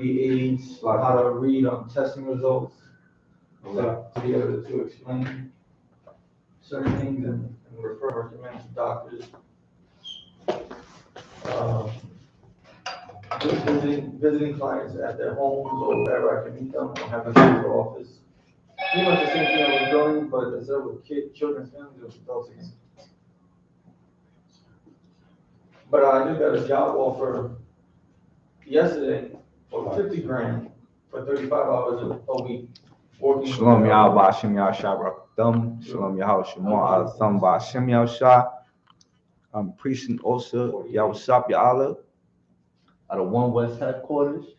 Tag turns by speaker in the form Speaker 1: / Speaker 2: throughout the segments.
Speaker 1: aids, like how to read testing results, to be able to explain certain things and recommend to doctors. Just visiting clients at their homes or wherever I can meet them, or have them in the office. Pretty much the same thing I was doing, but instead of with children's families, it was adults again. But I just got a job offer yesterday for 50 grand for 35 hours a week.
Speaker 2: Shalom Yahweh Ba'Shem Yahshua Barakdam. Shalom Yahweh Shema Al-Tham Ba'Shem Yahshua. I'm Precinct Officer I.S.U.P. out of 1 West headquarters.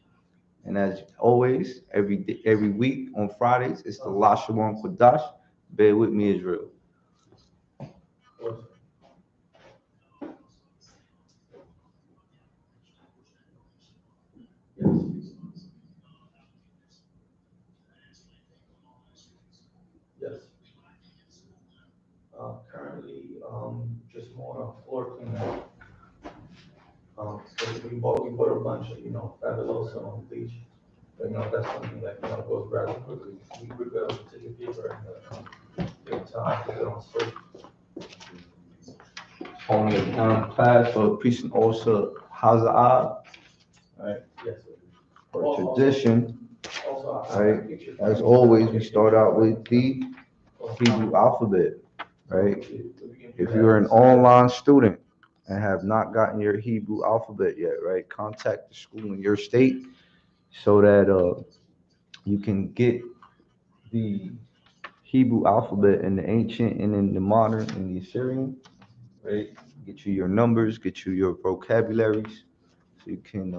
Speaker 2: And as always, every week on Fridays, it's the Lashawan Qadash. Bear with me, Israel.
Speaker 1: Yes. Currently, just more floor cleaning. So we bought a bunch of, fabuloso and bleach. But, that's something that, goes rather quickly. We got to take a paper and, get time to get on soap.
Speaker 2: Only a class for Precinct Officer Hazard. Right.
Speaker 1: Yes.
Speaker 2: For tradition. Right. As always, we start out with the Hebrew alphabet. Right. If you're an online student and have not gotten your Hebrew alphabet yet, right, contact the school in your state so that you can get the Hebrew alphabet in the ancient and in the modern and the Assyrian, right? Get you your numbers, get you your vocabularies, so you can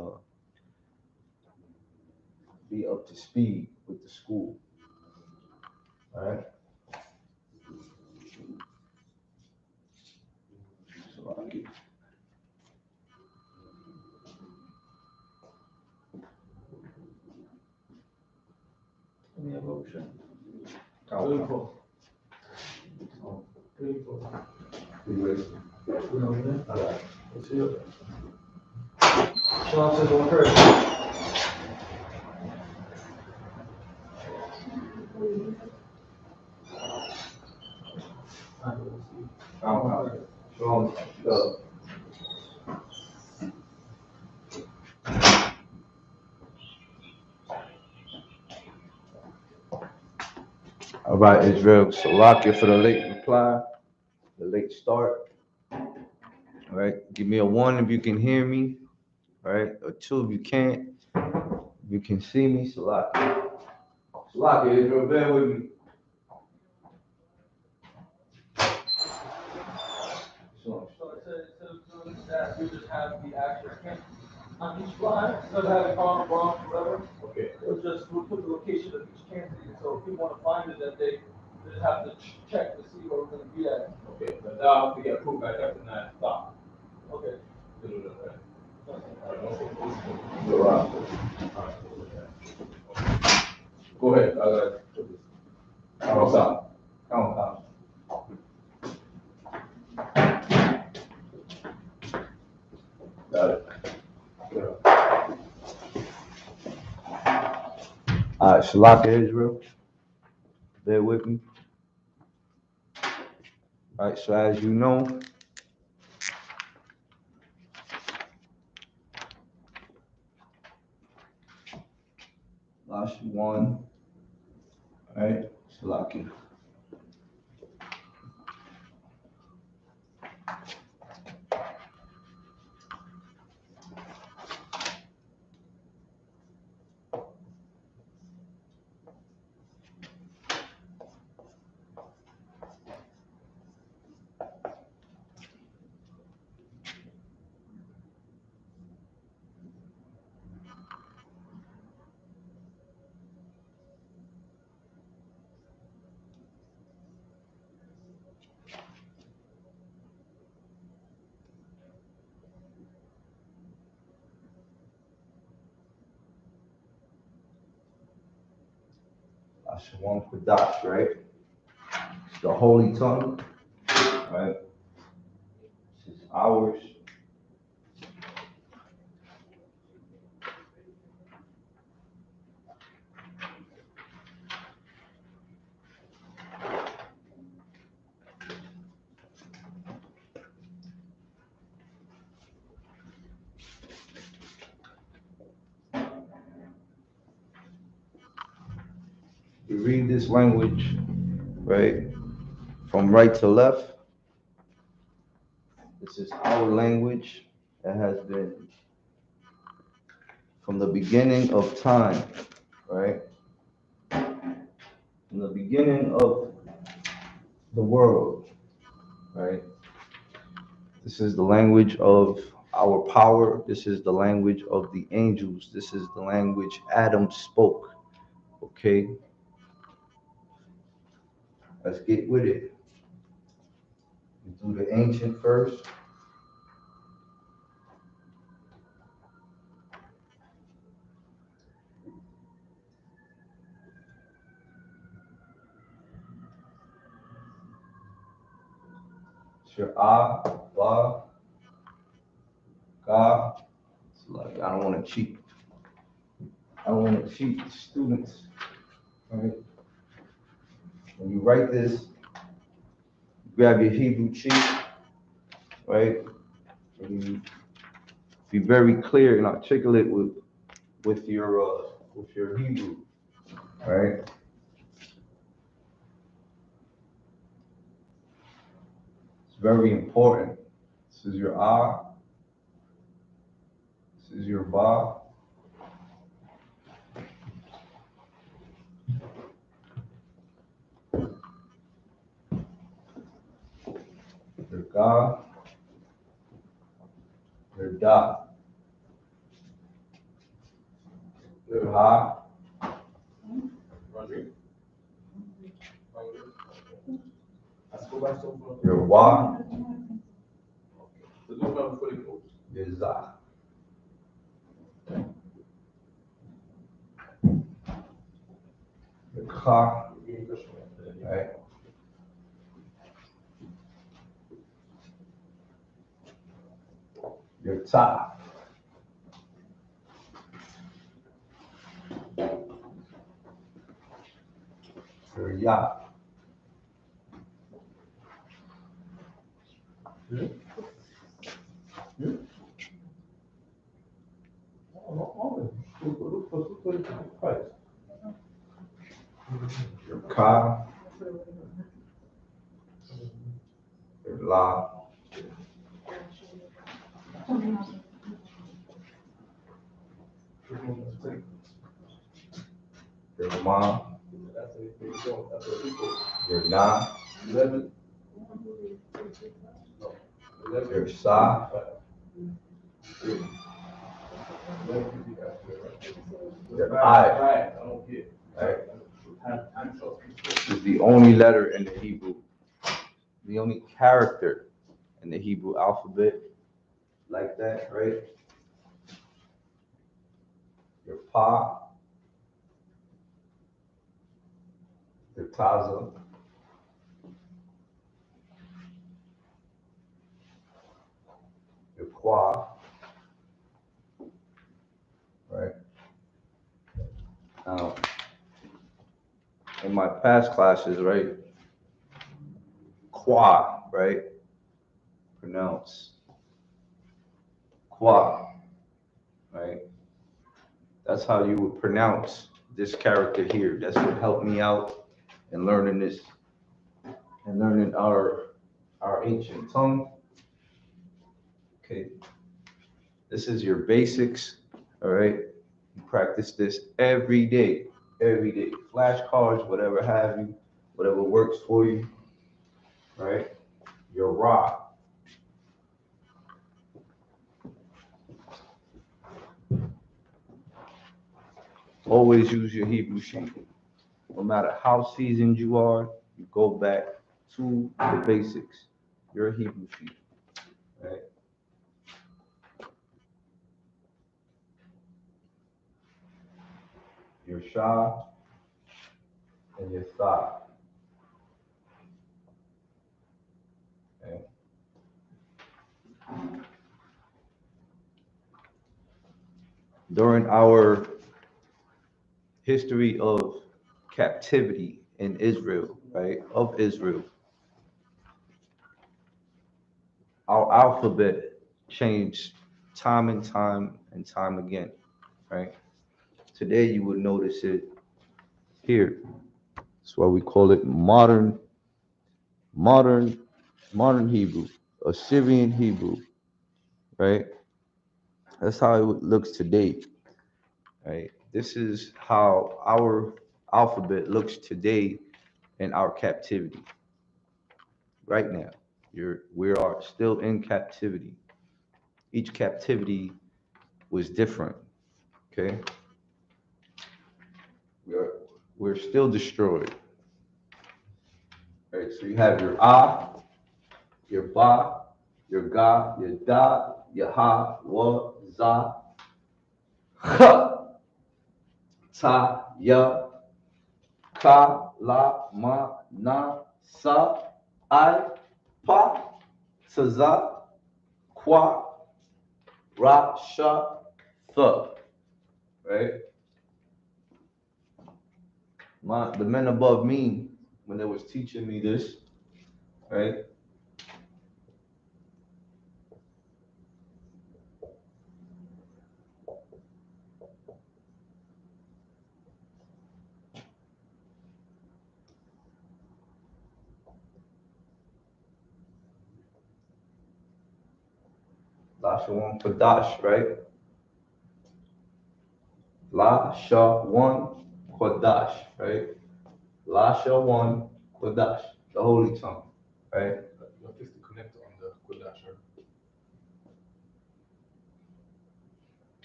Speaker 2: be up to speed with the school. All right. So I'll get.
Speaker 1: Give me a motion.
Speaker 2: Beautiful.
Speaker 1: All right. Let's see it. Shalom says one first.
Speaker 2: Shalom. All right, Israel. Salakia for the late reply, the late start. All right, give me a 1 if you can hear me. All right, a 2 if you can't. If you can see me, Salakia. Salakia, Israel, bear with me.
Speaker 1: So that we just have the action on each line, instead of having Farmer Bronx, whatever.
Speaker 2: Okay.
Speaker 1: We'll put the location of each candidate, so if people want to find it, that they just have to check to see where we're going to be at.
Speaker 3: Okay, but now we get approved by after 9 o'clock.
Speaker 1: Okay.
Speaker 3: Go ahead, I got this. Count. Got it.
Speaker 2: All right, Salakia, Israel. Bear with me. All right, so as you know, last one. All right, Salakia. Lashawan Qadash, right? It's the holy tongue, right? This is ours. you read this language, right, from right to left, this is our language that has been from the beginning of time, right? From the beginning of the world, right? This is the language of our power. This is the language of the angels. This is the language Adam spoke. Okay? Let's get with it. We do the ancient first. It's your Ba, Ga. It's like, I don't want to cheat. I don't want to cheat the students. Right? When you write this, grab your Hebrew cheat, right? And you be very clear and articulate with your Hebrew, right? It's very important. This is your this is your Ba. Your Ga, your Da, your Ha, your Wa, your Za. Your Ka, right? Your Ta. Your Ya. Your Ka, your La, your Ma, your Na, your Sa, your I. Right? This is the only letter in the Hebrew, the only character in the Hebrew alphabet like that, right? Your Pa, your Taza, your Kwa, right? Now, in my past classes, right, Kwa, right, pronounce Kwa, right? That's how you would pronounce this character here. That's what helped me out in learning this and learning our ancient tongue. Okay, this is your basics, all right? You practice this every day, flashcards, whatever have you, whatever works for you, right? Your Ra. Always use your Hebrew sheet. No matter how seasoned you are, you go back to the basics, your Hebrew sheet, right? Your Shah and your Tha. Okay? During our history of captivity in Israel, right, of Israel, our alphabet changed time and time again, right? Today you would notice it here, That's why we call it modern Hebrew, Assyrian Hebrew, right? That's how it looks today, right? This is how our alphabet looks today in our captivity. Right now, we are still in captivity. Each captivity was different. Okay, we're still destroyed. Right. So you have your your Ba, your Ga, your Da, your Ha, Wa, Za, Ha, Ta, Ya, Ka, La, Ma, Na, Sa, I, Pa, Tza, Kwa, Ra, Sha, Th. Right? The men above me, when they was teaching me this, right? Lashawan Qadash, right? Lashawan Qadash, right? Lashawan Qadash, the holy tongue, right?
Speaker 3: You have to fix the connector on the Qadash, right?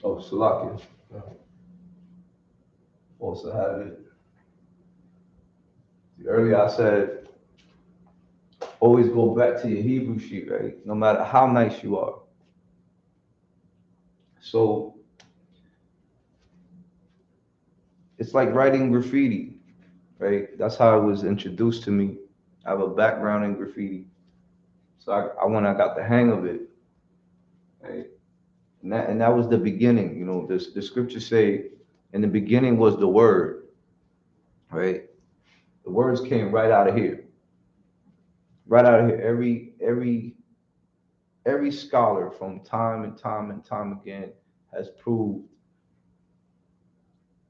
Speaker 2: Oh, Salakia.
Speaker 3: Yeah.
Speaker 2: Also have it. Earlier I said, always go back to your Hebrew sheet, right? No matter how nice you are. So it's like writing graffiti, right? That's how it was introduced to me. I have a background in graffiti. So when I got the hang of it, right? And that was the beginning, you know, the scriptures say, in the beginning was the word, right? The words came right out of here. Right out of here. Every scholar from time and time again has proved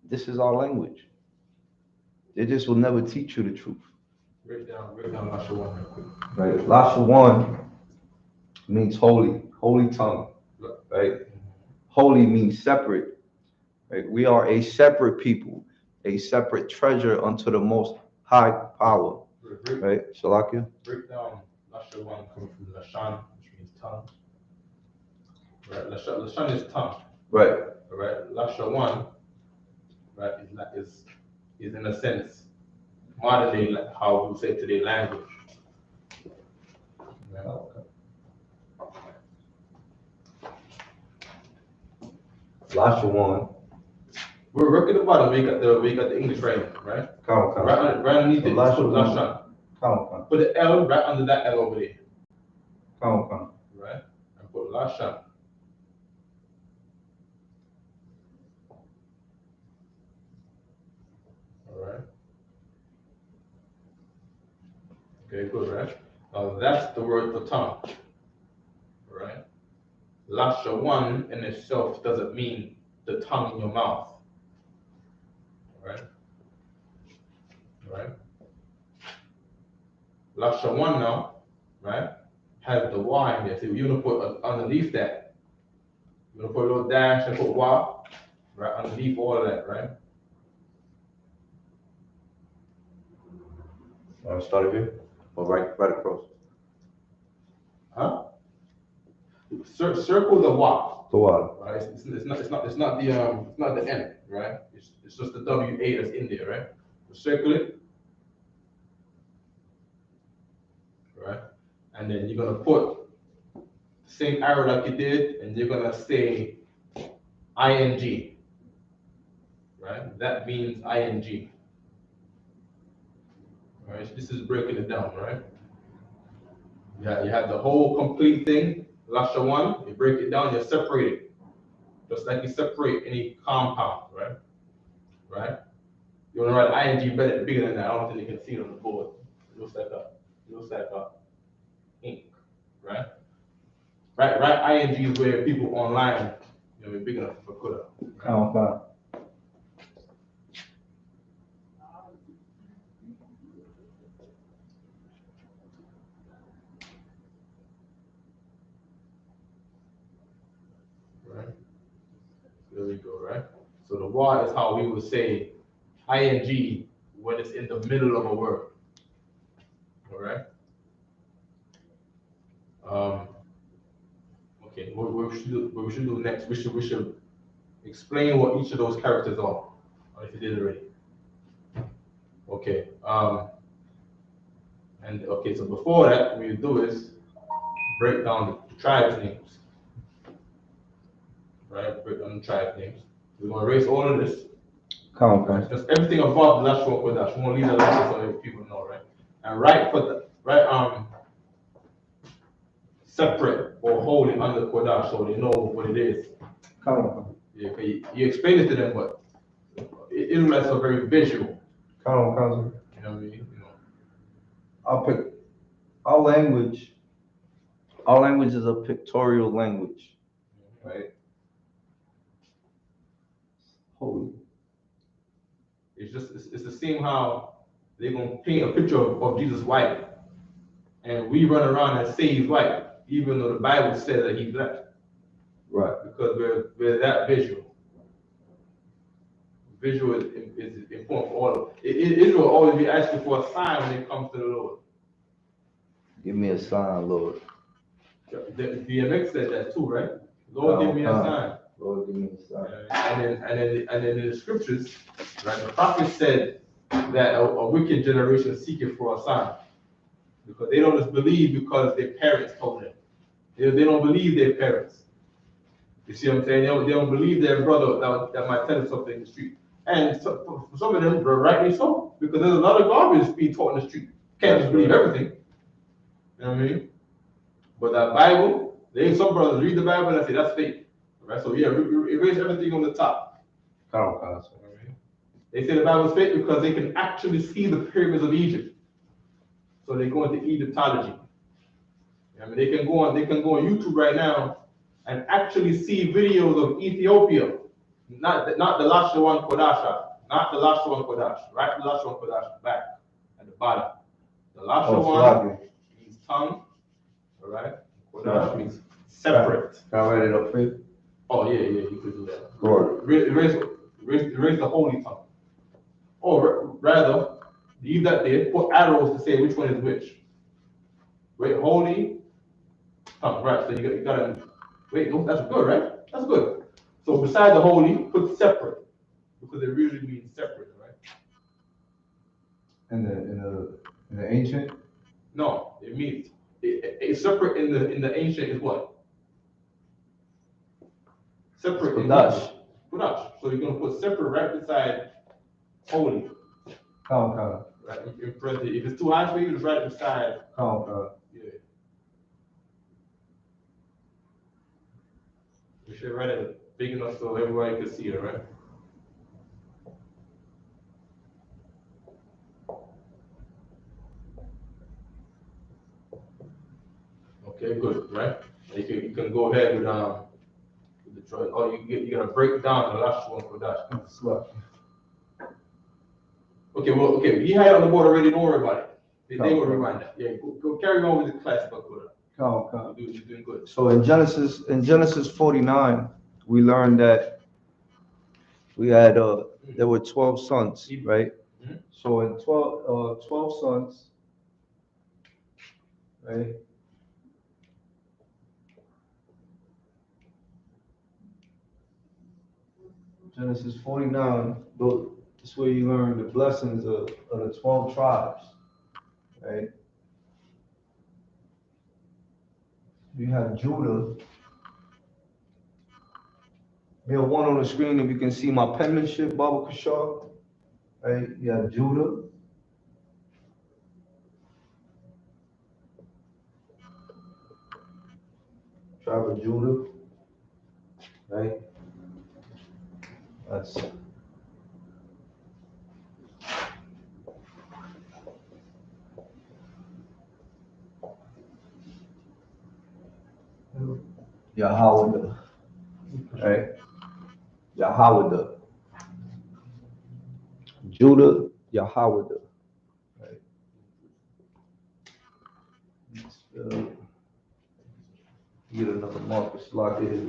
Speaker 2: this is our language. They just will never teach you the truth.
Speaker 3: Break down Lashawan real quick.
Speaker 2: Right? Lashawan means holy tongue. Right? Holy means separate. Right? We are a separate people, a separate treasure unto the most high power. Right? Shalakia?
Speaker 3: Break down Lashawan coming from Lashan, which means tongue. Right? Lashan is tongue.
Speaker 2: Right.
Speaker 3: Right? Lashawan, right, is in a sense modern day, how we say today, language. Yeah.
Speaker 2: Lashawan.
Speaker 3: We're working at the bottom. We got the English right, right?
Speaker 2: Count.
Speaker 3: Right underneath it, it's put
Speaker 2: Lashawan.
Speaker 3: Lashan.
Speaker 2: Count.
Speaker 3: Put the L right under that L over there.
Speaker 2: Count.
Speaker 3: Right? And put Lashan. Alright. Okay, good, right? Now that's the word for tongue. Right? Lashawan in itself doesn't mean the tongue in your mouth. Right? Right? Lashawan now, right, has the Y in there. So you're gonna put underneath that. You're gonna put a little dash and put Y, right, underneath all of that, right?
Speaker 2: Start here or right across.
Speaker 3: Huh? Circle the Y.
Speaker 2: The water.
Speaker 3: Right? It's not the N, right? It's just the WA that's in there, right? So circle it. Right? And then you're gonna put the same arrow like you did, and you're gonna say ing. Right? That means ing. Right? So this is breaking it down, right? Yeah, you have the whole complete thing, Lashawan, you break it down, you separate it. Just like you separate any compound, right? Right? You wanna write ing bigger than that, I don't think you can see it on the board. It looks like a ink, right? Right, ing is where people online, you know, big enough for Kuda.
Speaker 2: Count.
Speaker 3: wa is how we would say ing when it's in the middle of a word. All right. Okay. What we should do next? We should explain what each of those characters are. Or if you did already. Okay. And okay. So before that, what we do is break down the tribes names. Right. Break down the tribe names. We're gonna erase all of this. Right? Just everything above the Lashawan Qadash. We won't leave that like so that people know, right? And separate or holy under Qadash so they know what it is. Yeah, you explain it to them, but Israelites are very visual. You know what I mean? You know.
Speaker 2: I'll pick our language. Our language is a pictorial language, right? Holy.
Speaker 3: It's the same how they're gonna paint a picture of Jesus white, and we run around and say he's white, even though the Bible says that he's black.
Speaker 2: Right.
Speaker 3: Because we're that visual. Visual is important for all of it. Israel will always be asking for a sign when it comes to the Lord.
Speaker 2: Give me a sign, Lord.
Speaker 3: The DMX said that too, right? Lord, give me a sign.
Speaker 2: Lord, give me a sign.
Speaker 3: And then in the scriptures, right? The prophet said that a wicked generation seeketh for a sign, because they don't just believe because their parents told them. They don't believe their parents. You see what I'm saying? They don't believe their brother that might tell them something in the street. And so, for some of them, rightly so, because there's a lot of garbage being taught in the street. Can't just believe everything. You know what I mean? But that Bible, some brothers read the Bible and say that's fake. Right? So yeah, erase everything on the top. They say the Bible is fake because they can actually see the pyramids of Egypt. So they go into Egyptology. I mean, they can go on YouTube right now and actually see videos of Ethiopia. Not the Lashawan Qadash, not the Lashawan Qadash, right? The Lashawan Qadash back at the bottom. The Lashawan means tongue, all right? Qadash means separate.
Speaker 2: Can I write it up for you?
Speaker 3: Oh yeah, you could do that.
Speaker 2: Go
Speaker 3: Erase the holy tongue. Or rather, leave that there, put arrows to say which one is which. Wait, holy tongue, right? So you gotta, wait, no, that's good, right? That's good. So beside the holy, put separate, because it really means separate, right?
Speaker 2: In the ancient?
Speaker 3: No, it means it's separate in the ancient is what? Separate.
Speaker 2: Qadash.
Speaker 3: Qadash. So you're gonna put separate right beside holy.
Speaker 2: Right,
Speaker 3: in parentheses. If it's too high for you, just right beside. Yeah. We should write it big enough so everybody can see it, right? Okay, good, right? You can go ahead with the choice. Oh, you gotta break down the last one for that. Okay, well, okay, you had it on the board already. Don't worry about it. They will remind that. Yeah, go carry on with the class, but good. You're doing good.
Speaker 2: So in Genesis 49, we learned that we had there were 12 sons, right?
Speaker 3: Mm-hmm.
Speaker 2: So in 12 sons, right? Genesis 49, this is where you learn the blessings of the 12 tribes, right? You have Judah. We have one on the screen, if you can see my penmanship, Baba Kashar, right? You have Judah. Tribe of Judah, right? That's Yahweh, right? Yahweh, Judah, Yahweh, right? Get another marker slot here.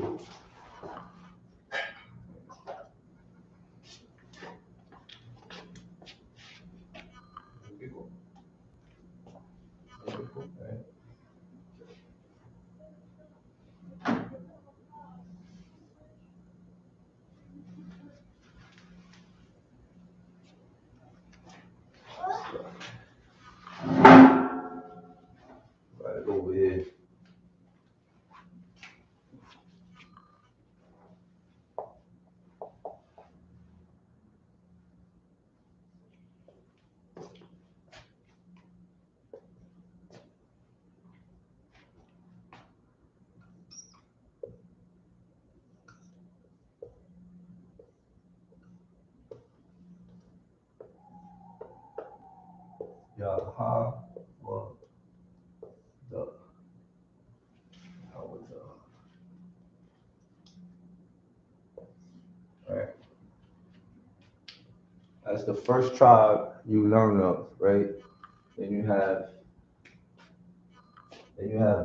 Speaker 2: Yahweh, the, right? That's the first tribe you learn of, right? Then you have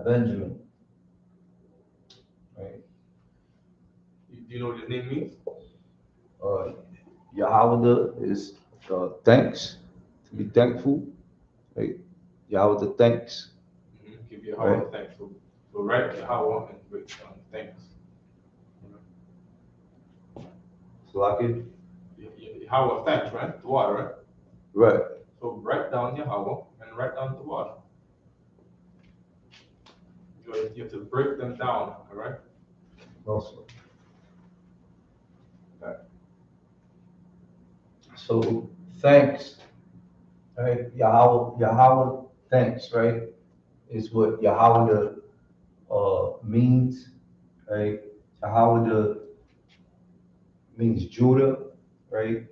Speaker 2: Benjamin, right?
Speaker 3: Do you know what his name means?
Speaker 2: Yahweh is thanks, to be thankful, right? Yahweh thanks,
Speaker 3: Give Yahweh
Speaker 2: right?
Speaker 3: thanks. So write Yahweh and break down thanks.
Speaker 2: So like it,
Speaker 3: Yahweh thanks, right? The water, right?
Speaker 2: right?
Speaker 3: So write down Yahweh and write down the water. You have to break them down, all right?
Speaker 2: Also, right. So thanks, right? Yahweh thanks, right? Is what Yahweh means, right? Yahweh means Judah, right?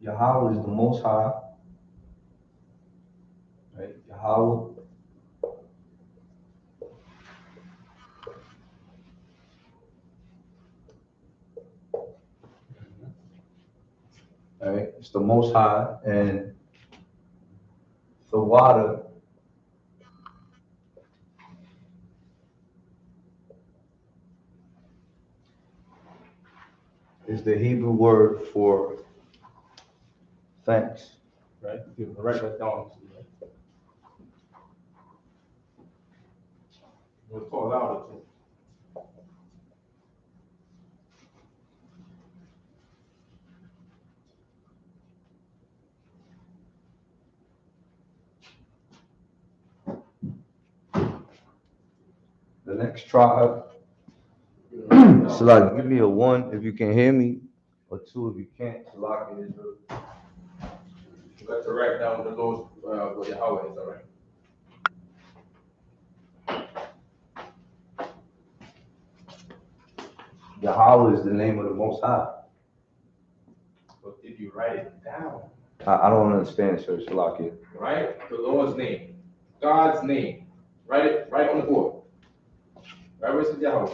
Speaker 2: Yahweh is the Most High, right? Yahweh. Right? It's the Most High, and the water is the Hebrew word for thanks.
Speaker 3: Right? You have to write that down. Right? We'll talk louder too.
Speaker 2: The next tribe, Salak, give me a 1 if you can hear me, or 2 if you can't. Salak is
Speaker 3: You got to write down the Lord's what Yahweh is, all right?
Speaker 2: Yahweh is the name of the Most High.
Speaker 3: But did you write it down?
Speaker 2: I don't understand, sir. Salak.
Speaker 3: Right? The Lord's name. God's name. Write it right on the board. Right where it says Yahweh.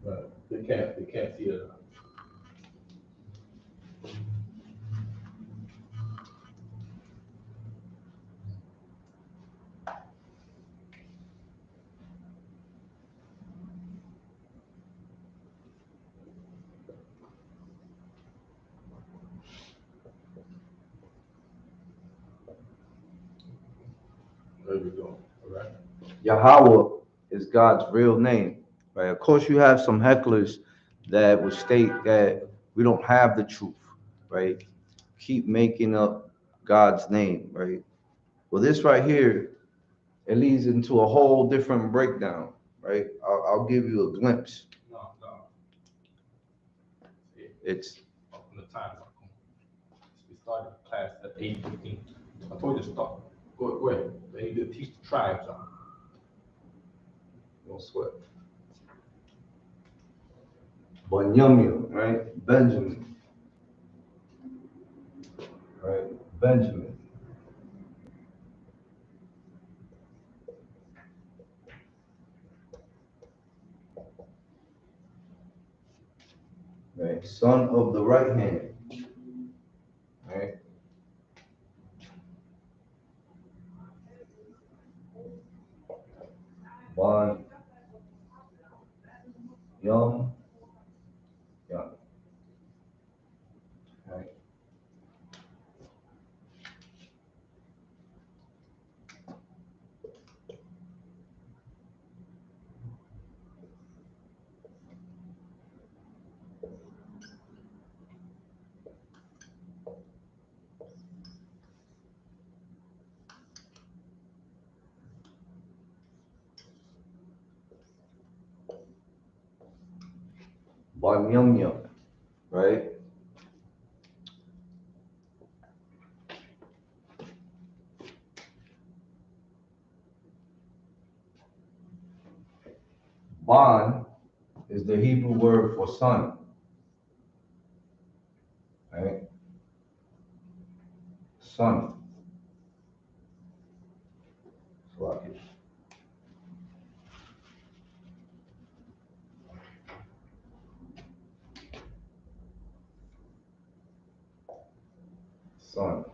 Speaker 3: Right. They can't see it. There we go. All right.
Speaker 2: Yahweh is God's real name, right? Of course, you have some hecklers that would state that we don't have the truth, right? Keep making up God's name, right? Well, this right here, it leads into a whole different breakdown, right? I'll give you a glimpse.
Speaker 3: No.
Speaker 2: It's
Speaker 3: From the time. We started class at 8:15. I told you to stop. Go ahead. They need to teach the tribes.
Speaker 2: no sweat. Benjamin, right? Benjamin, right? Benjamin. Right? Son of the right hand, right? Bon, young, right? Ban Yum Yum, right? Ban is the Hebrew word for son, right? Son. Slovakia. Son.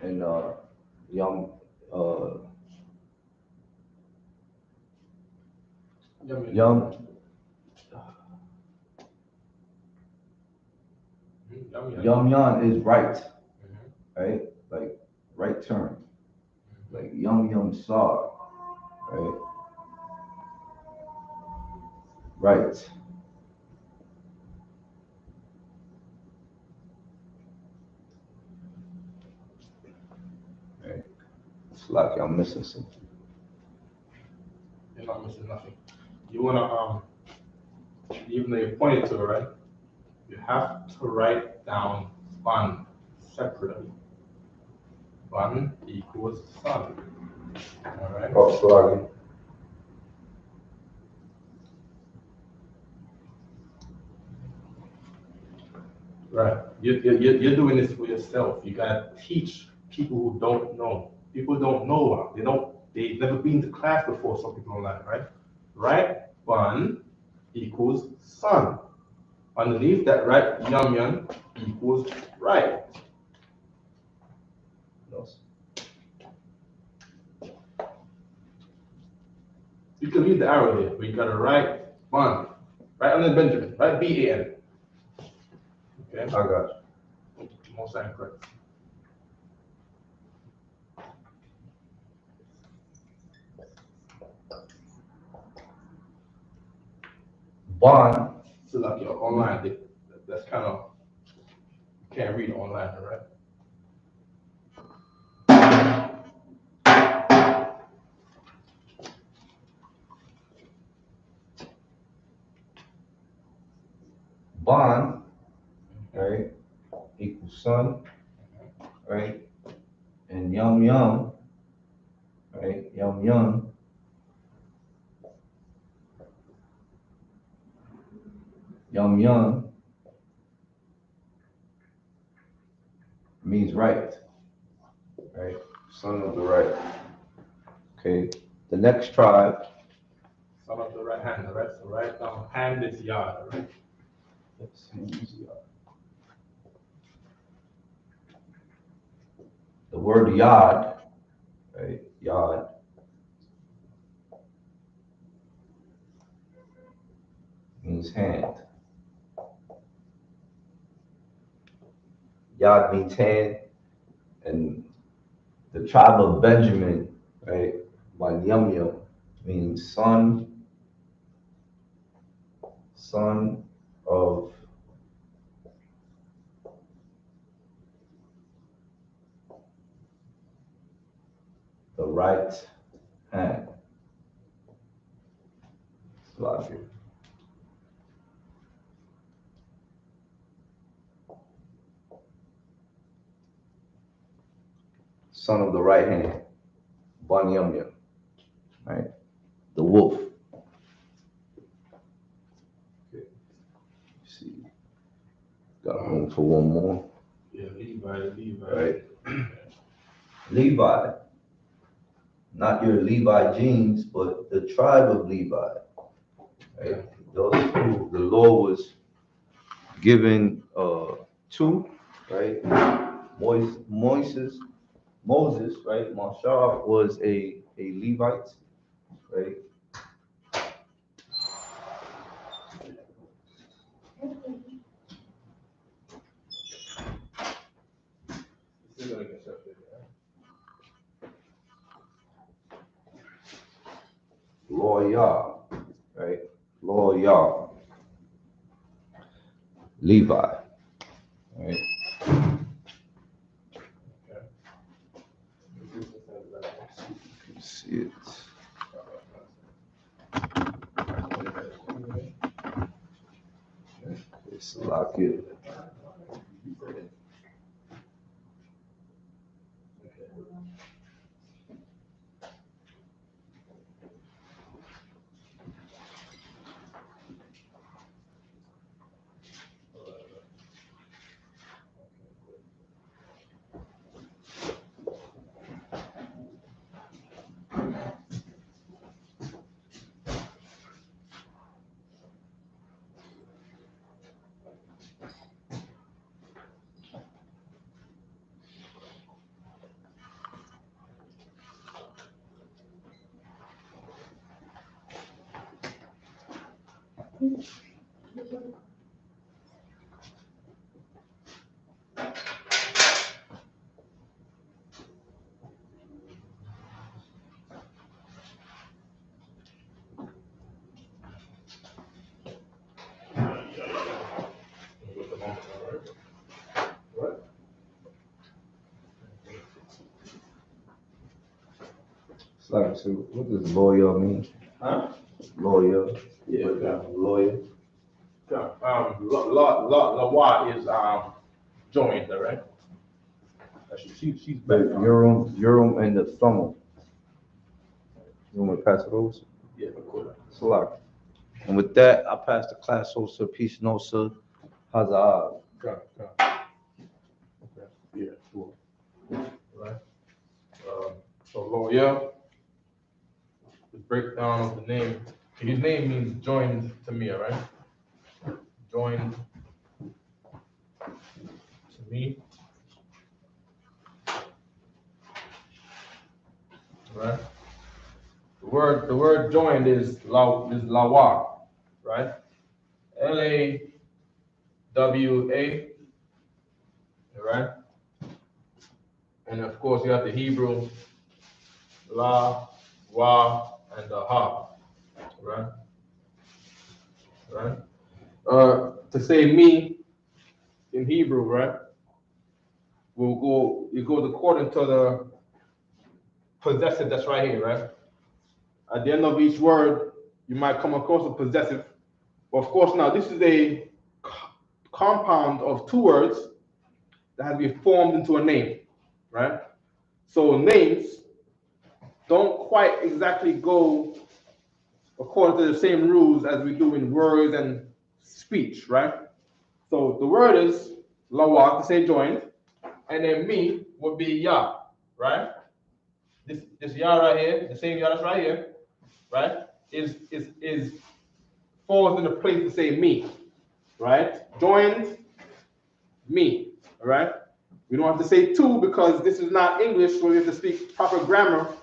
Speaker 2: And Yum Yum Yum Yum is right, right? Like right turn. Like Yum Yum Sar, right? Right. Right. It's like I'm missing something.
Speaker 3: You're not missing nothing. You wanna even though you pointed to it, right? You have to write down fun separately. Fun equals sun. All right.
Speaker 2: Oh, Slovakia.
Speaker 3: Right. You're doing this for yourself. You gotta teach people who don't know. People don't know. They've never been to class before, some people don't like, right? Right? Fun equals sun. Underneath that, right, yum yum equals right. You can leave the arrow there, but you gotta write fun. Right under Benjamin, right? B-A-N. Okay?
Speaker 2: I got you.
Speaker 3: Most incorrect.
Speaker 2: Ban.
Speaker 3: So like your online, that's kind of, you can't read online, right?
Speaker 2: Ban, right, equals son, right? And Yum Yum, right? Yum Yum Yum Yum means right, right? Son of the right. Okay, the next tribe.
Speaker 3: Son of the right hand, right? So right now, hand is yard, right?
Speaker 2: Let's see. The word yad, right? Yad means hand. Yad means hand, and the tribe of Benjamin, right? Yum Yum means son of the right hand. Slovakia. Son of the right hand. Yum Yum, right? The wolf. Okay. See, got room for one more.
Speaker 3: Yeah, Levi.
Speaker 2: Right. Levi. Not your Levi jeans, but the tribe of Levi. Right? Those who the law was given to, right? Moses, right? Mashah was a Levite, right? Loyal, right? Loyal. Levi, right? See it. Lock it. Like, so what does lawyer mean?
Speaker 3: Huh?
Speaker 2: Lawyer.
Speaker 3: Yeah.
Speaker 2: Lawyer.
Speaker 3: Lawa is joined, all right? She's back.
Speaker 2: Urim and the Thummim. You want me to pass it over?
Speaker 3: Yeah, of course.
Speaker 2: It's a lot. And with that, I pass the class over to Peace and Osa Hazard.
Speaker 3: Okay. Yeah, sure. Right. So lawyer, the breakdown of the name. His name means joined to me, all right? Joined to me. Right? The word joined is lawa, right? Lawa, right? And of course you have the Hebrew la, wa, and the ha, right? Right? To say me in Hebrew, right? It goes according to the possessive that's right here, right? At the end of each word, you might come across a possessive. But of course, now this is a compound of two words that has been formed into a name, right? So names don't quite exactly go according to the same rules as we do in words and speech, right? So the word is lawa, to say joined, and then me would be ya, right? This ya right here, the same ya that's right here, right? Is falls in the place to say me, right? Joined, me, all right? We don't have to say two because this is not English, so we have to speak proper grammar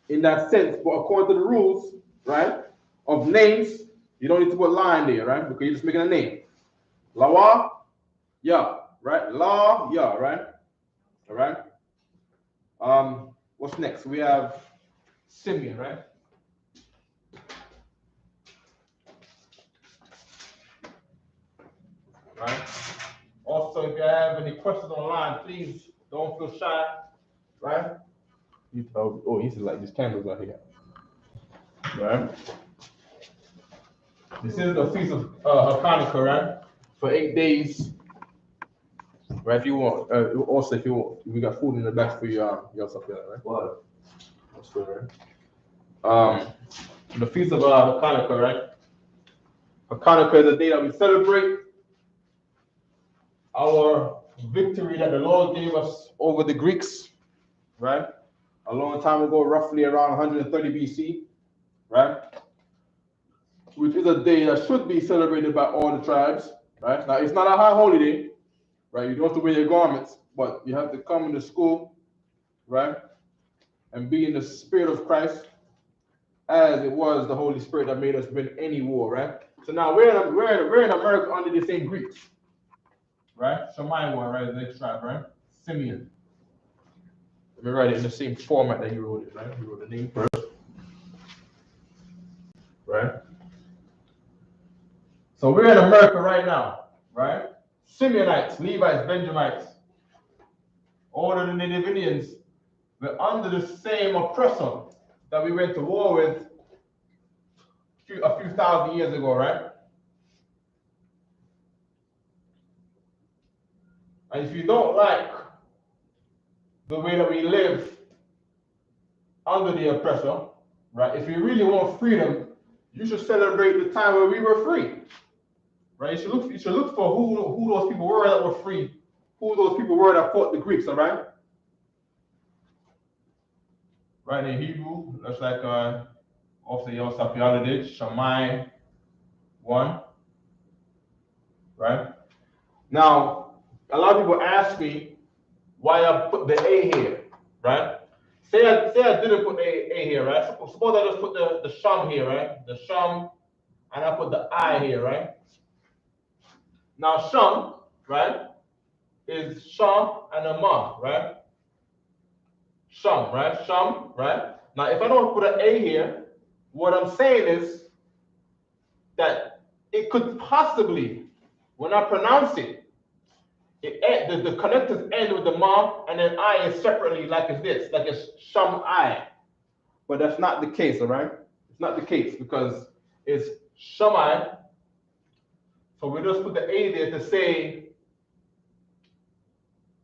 Speaker 3: in that sense. But according to the rules, right, of names, you don't need to put la in there, right? Because you're just making a name. Lawa, ya, right? La, ya, right? All right. What's next? We have Simeon, right? Right. Also, if you have any questions online, please don't feel shy, right? He's like these candles out here, right? This is the feast of Hanukkah, right? For 8 days, right? If you want, also if you want, we got food in the back for your stuff there, right?
Speaker 2: What?
Speaker 3: That's good, right? The feast of Hanukkah, right? Hanukkah is the day that we celebrate our victory that the Lord gave us over the Greeks, right? A long time ago, roughly around 130 BC, right? Which is a day that should be celebrated by all the tribes, right? Now, it's not a high holiday, right? You don't have to wear your garments, but you have to come into school, right? And be in the spirit of Christ, as it was the Holy Spirit that made us win any war, right? So now we're in America under the same Greeks, right? Shemai one, right? The next tribe, right? Simeon. Let me write it in the same format that you wrote it, right? You wrote the name first, right? So we're in America right now, right? Simeonites, Levites, Benjamites, all of the Native Indians were under the same oppressor that we went to war with a few thousand years ago, right? And if you don't like the way that we live under the oppressor, right? If you really want freedom, you should celebrate the time where we were free, right? You should look for who those people were that were free, who those people were that fought the Greeks, all right? Right, in Hebrew, that's like also Yosef Shammai 1, right? Now, a lot of people ask me why I put the A here, right? Say I didn't put the A here, right? Suppose I just put the Sham here, right? The Sham, and I put the I here, right? Now Sham, right, is Sham and a Ma, right? Sham, right? Sham, right? Now if I don't put an A here, what I'm saying is that it could possibly, when I pronounce it, the connectors end with the Ma, and then I is separately like it's this, like it's Sham I. But that's not the case, all right? It's not the case because it's Shammai. So we just put the A there to say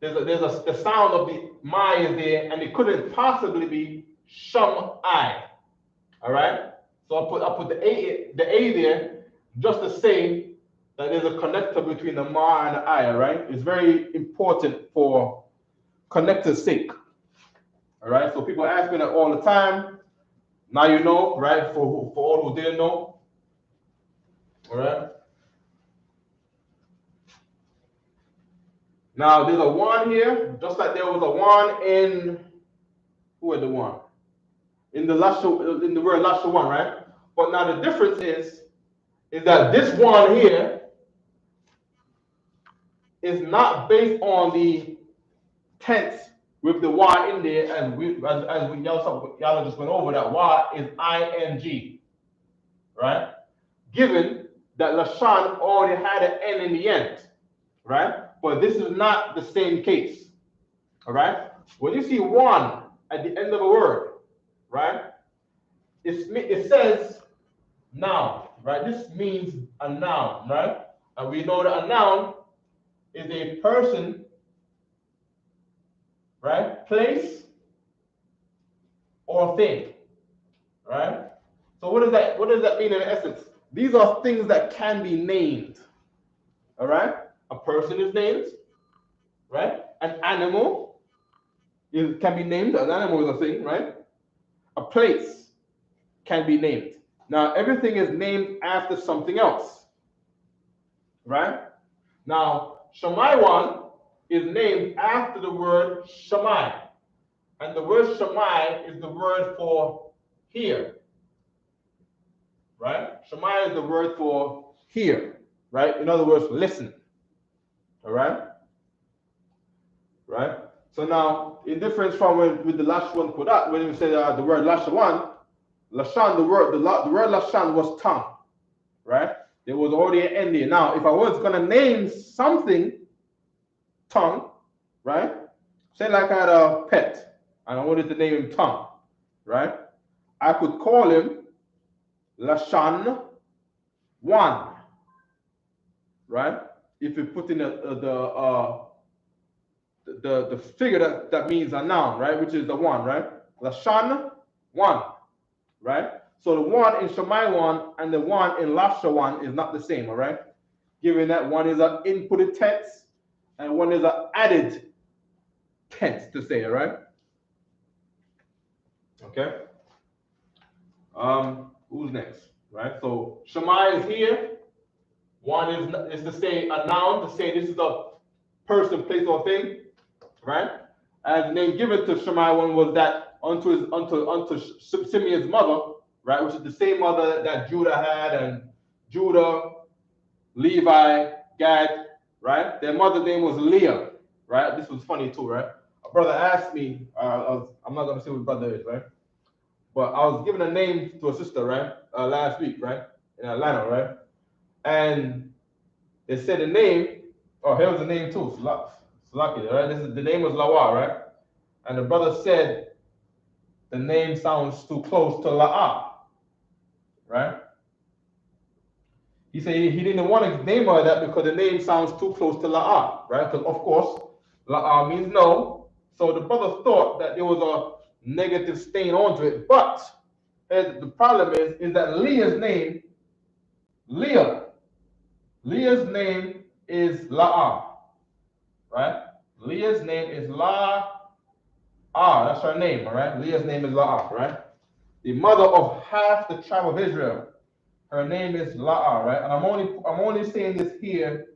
Speaker 3: the sound of the Ma is there, and it couldn't possibly be Shammai. All right? So I put the A there just to say that there's a connector between the Ma and the I, all right? It's very important for connector's sake. All right? So people ask me that all the time. Now you know, right? For all who didn't know. All right? Now there's a 1 here, just like there was a 1 in, who had the 1? In the word Lashawan, right? But now the difference is that this 1 here is not based on the tense with the Y in there, as y'all just went over, that Y is ing, right? Given that Lashan already had an N in the end, right? But this is not the same case, all right? When you see 1 at the end of a word, right? It says noun, right? This means a noun, right? And we know that a noun is a person, right? Place or thing, right? So what does that mean in essence? These are things that can be named, all right? A person is named, right? An animal can be named. An animal is a thing, right? A place can be named. Now, everything is named after something else, right? Now, Shammai is named after the word Shammai. And the word Shammai is the word for hear, right? Shammai is the word for hear, right? In other words, listen, all right? Right? So now, in difference from with the Lashawan Kodat, when you say the word Lashawan, Lashan, the word Lashan was tongue, right? There was already an N there. Now, if I was going to name something tongue, right? Say like I had a pet, and I wanted to name him tongue, right? I could call him Lashan 1, right? If you put in the figure that means a noun, right? Which is the 1, right? Lashan 1, right? So the 1 in Shammai 1 and the 1 in Lashawan is not the same, all right? Given that one is an inputted tense and one is an added tense to say, all right? Okay. Who's next, right? So Shammai is here. 1 is to say a noun, to say this is a person, place, or thing, right? And the name given to Shammai 1 was that unto Simeon's mother, right? Which is the same mother that Judah had, and Judah, Levi, Gad, right? Their mother's name was Leah, right? This was funny too, right? A brother asked me, I'm not gonna say what brother is, right? But I was given a name to a sister, right? Last week, right? In Atlanta, right? And they said the name, oh, here was the name too, Slaki, right? The name was Lawa, right? And the brother said the name sounds too close to La'ah, right? He said he didn't want to name her that because the name sounds too close to La'ah, right? Because of course, La'ah means no. So the brother thought that there was a negative stain onto it. But the problem is that Leah's name is La'ah, right? Leah's name is La'ah. That's her name, all right? Leah's name is La'ah, right? The mother of half the tribe of Israel. Her name is La'ah, right? And I'm only saying this here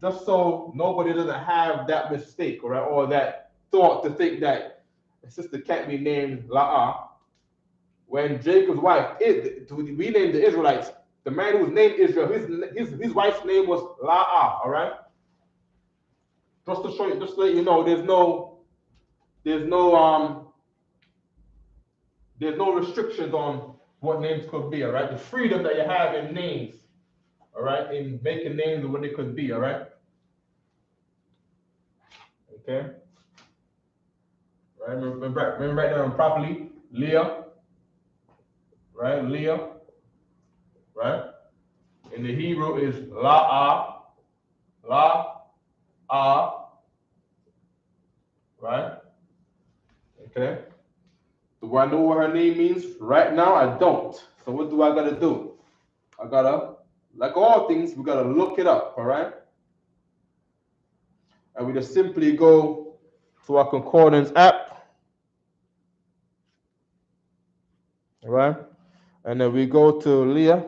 Speaker 3: just so nobody doesn't have that mistake, all right, or that thought to think that a sister can't be named La'ah. When Jacob's wife, we named the Israelites, the man who was named Israel, his wife's name was La'ah, all right? Just to show you, just to let you know, there's no restrictions on what names could be, all right? The freedom that you have in names, all right, in making names of what they could be, all right? Okay? Right? Remember write down properly. Leah, right? Leah, right? In the Hebrew is La'ah, right? Okay? Do I know what her name means? Right now, I don't. So what do I gotta do? I gotta, like all things, we gotta look it up, all right? And we just simply go to our concordance app, all right? And then we go to Leah.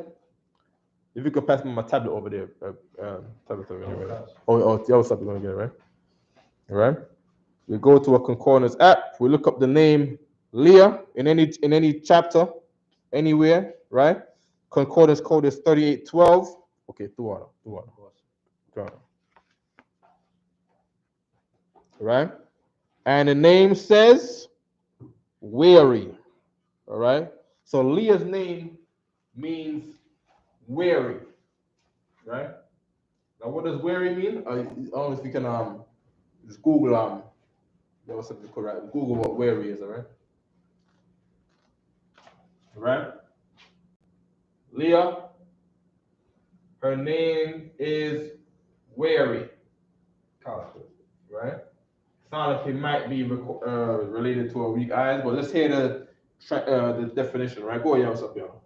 Speaker 3: If you could pass me my tablet over there, tablet over there, right? Oh, the other stuff you're gonna get, right? All right. We go to a concordance app. We look up the name Leah in any chapter, anywhere, right? Concordance code is 3812. Okay, two. Right? And the name says weary. All right. So Leah's name means weary. Right? Now, what does weary mean? I don't know if you can just Google what's something correct. Google what weary is, all right? All right? Leah, her name is weary. Right? Sounds like it might be related to a weak eyes, but let's hear the definition, right? Go ahead, what's up, y'all?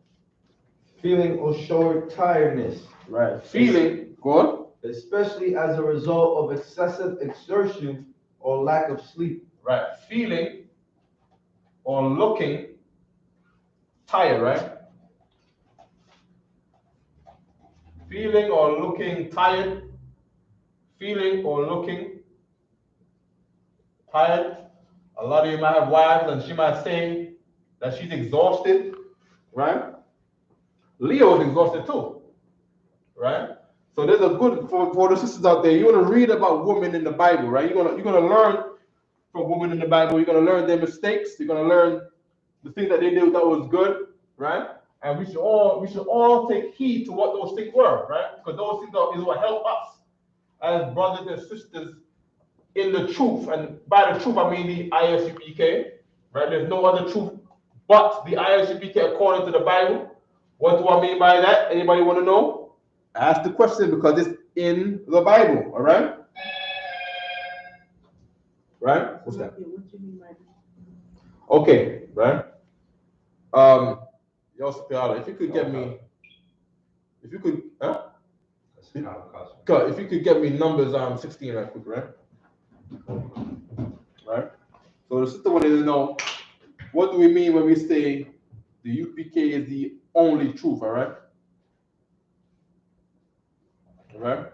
Speaker 2: Feeling or showing tiredness.
Speaker 3: Right. Feeling, go on.
Speaker 2: Especially as a result of excessive exertion or lack of sleep.
Speaker 3: Right. Feeling or looking tired, right? Feeling or looking tired. Feeling or looking tired. A lot of you might have wives and she might say that she's exhausted, right? Leo is exhausted too, right? So there's a good for the sisters out there. You're gonna read about women in the Bible, right? You're gonna learn from women in the Bible. You're gonna learn their mistakes. You're gonna learn the things that they did that was good, right? And we should all take heed to what those things were, right? Because those things is what help us as brothers and sisters in the truth. And by the truth, I mean the I.S.U.P.K, right? There's no other truth but the I.S.U.P.K according to the Bible. What do I mean by that? Anybody want to know? Ask the question because it's in the Bible, all right? Right? What's that? Okay, right? If you could get me, if you could, huh? If you could get me Numbers 16 right quick, right? Right? So the sister wanted to know, what do we mean when we say the U.P.K is the only truth, all right? All right?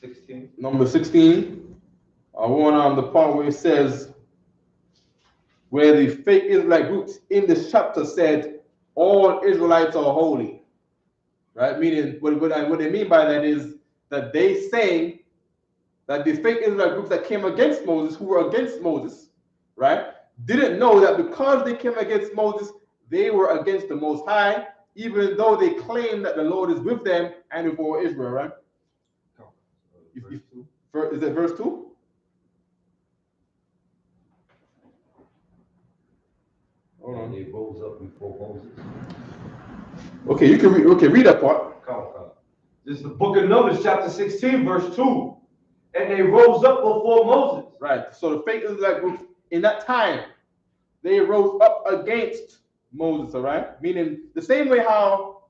Speaker 2: 16.
Speaker 3: Number 16. I want on the part where it says, where the fake Israelite groups in this chapter said, all Israelites are holy. Right? Meaning, what they mean by that is that they say that the fake Israelite groups that came against Moses, who were against Moses, right, didn't know that because they came against Moses, they were against the Most High, even though they claim that the Lord is with them and before Israel, right? Is it verse 2? Hold on.
Speaker 2: They rose up before Moses.
Speaker 3: Okay, you can read. Okay, read that part.
Speaker 4: This is the book of Numbers, chapter 16, verse 2. And they rose up before Moses.
Speaker 3: Right. So the fake Israelite groups in that time, they rose up against Moses, all right? Meaning the same way how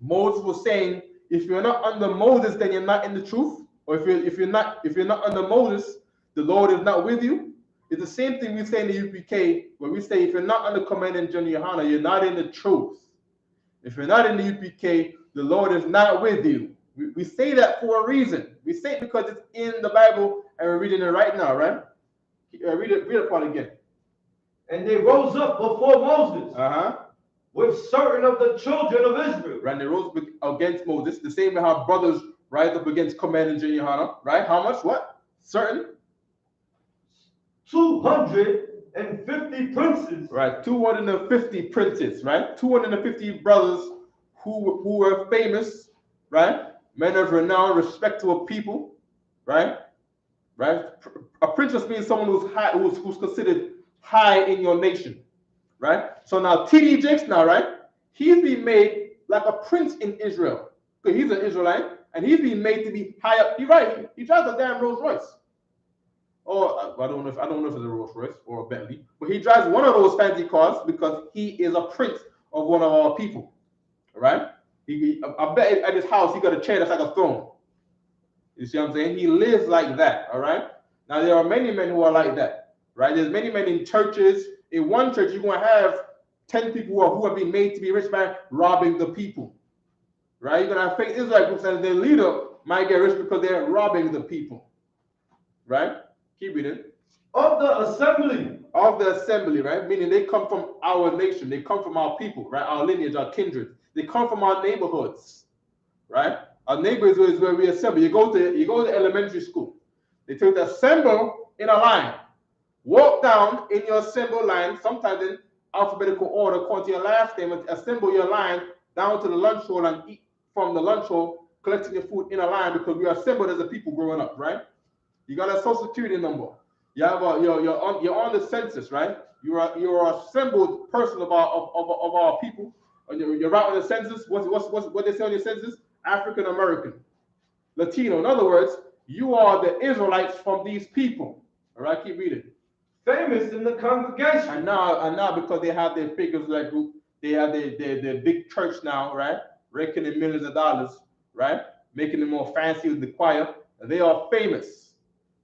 Speaker 3: Moses was saying, if you're not under Moses, then you're not in the truth. Or if you're not under Moses, the Lord is not with you. It's the same thing we say in the UPK, where we say if you're not under Commandant General YAHANNA, you're not in the truth. If you're not in the UPK, the Lord is not with you. We say that for a reason. We say it because it's in the Bible and we're reading it right now, right? Read it part again.
Speaker 4: And they rose up before Moses with certain of the children of Israel.
Speaker 3: Right, they rose against Moses, the same way how brothers rise up against Commandant General YAHANNA, right? How much? What? Certain?
Speaker 4: 250 princes.
Speaker 3: Right, 250 princes, right? 250 brothers who were famous, right? Men of renown, respectable people, right? Right? A prince just means someone who's high, who's considered high in your nation, right? So now T.D. Jakes now, right? He's being made like a prince in Israel. Because he's an Israelite, and he's being made to be high up. He drives a damn Rolls Royce. Or I don't know if it's a Rolls Royce or a Bentley, but he drives one of those fancy cars because he is a prince of one of our people, right? I bet at his house he got a chair that's like a throne. You see what I'm saying? He lives like that, all right? Now, there are many men who are like that, right? There's many men in churches. In one church, you're going to have 10 people who have been made to be rich by robbing the people, right? You're going to have fake Israelite groups and their leader might get rich because they're robbing the people, right? Keep reading.
Speaker 4: Of the assembly.
Speaker 3: Of the assembly, right? Meaning they come from our nation. They come from our people, right? Our lineage, our kindred. They come from our neighborhoods, right? Our neighborhoods is where we assemble. You go to elementary school. They tell you to assemble in a line. Walk down in your assemble line, sometimes in alphabetical order, according to your last name, and assemble your line down to the lunch hall and eat from the lunch hall, collecting your food in a line because we are assembled as a people growing up, right? You got a social security number. You have you're on the census, right? You're an assembled person of our people. You're right on the census. What they say on your census? African American, Latino. In other words, you are the Israelites from these people. All right, keep reading.
Speaker 4: Famous in the congregation.
Speaker 3: And now because they have their figures like group, they have their big church now, right? Raking in millions of dollars, right? Making it more fancy with the choir. They are famous,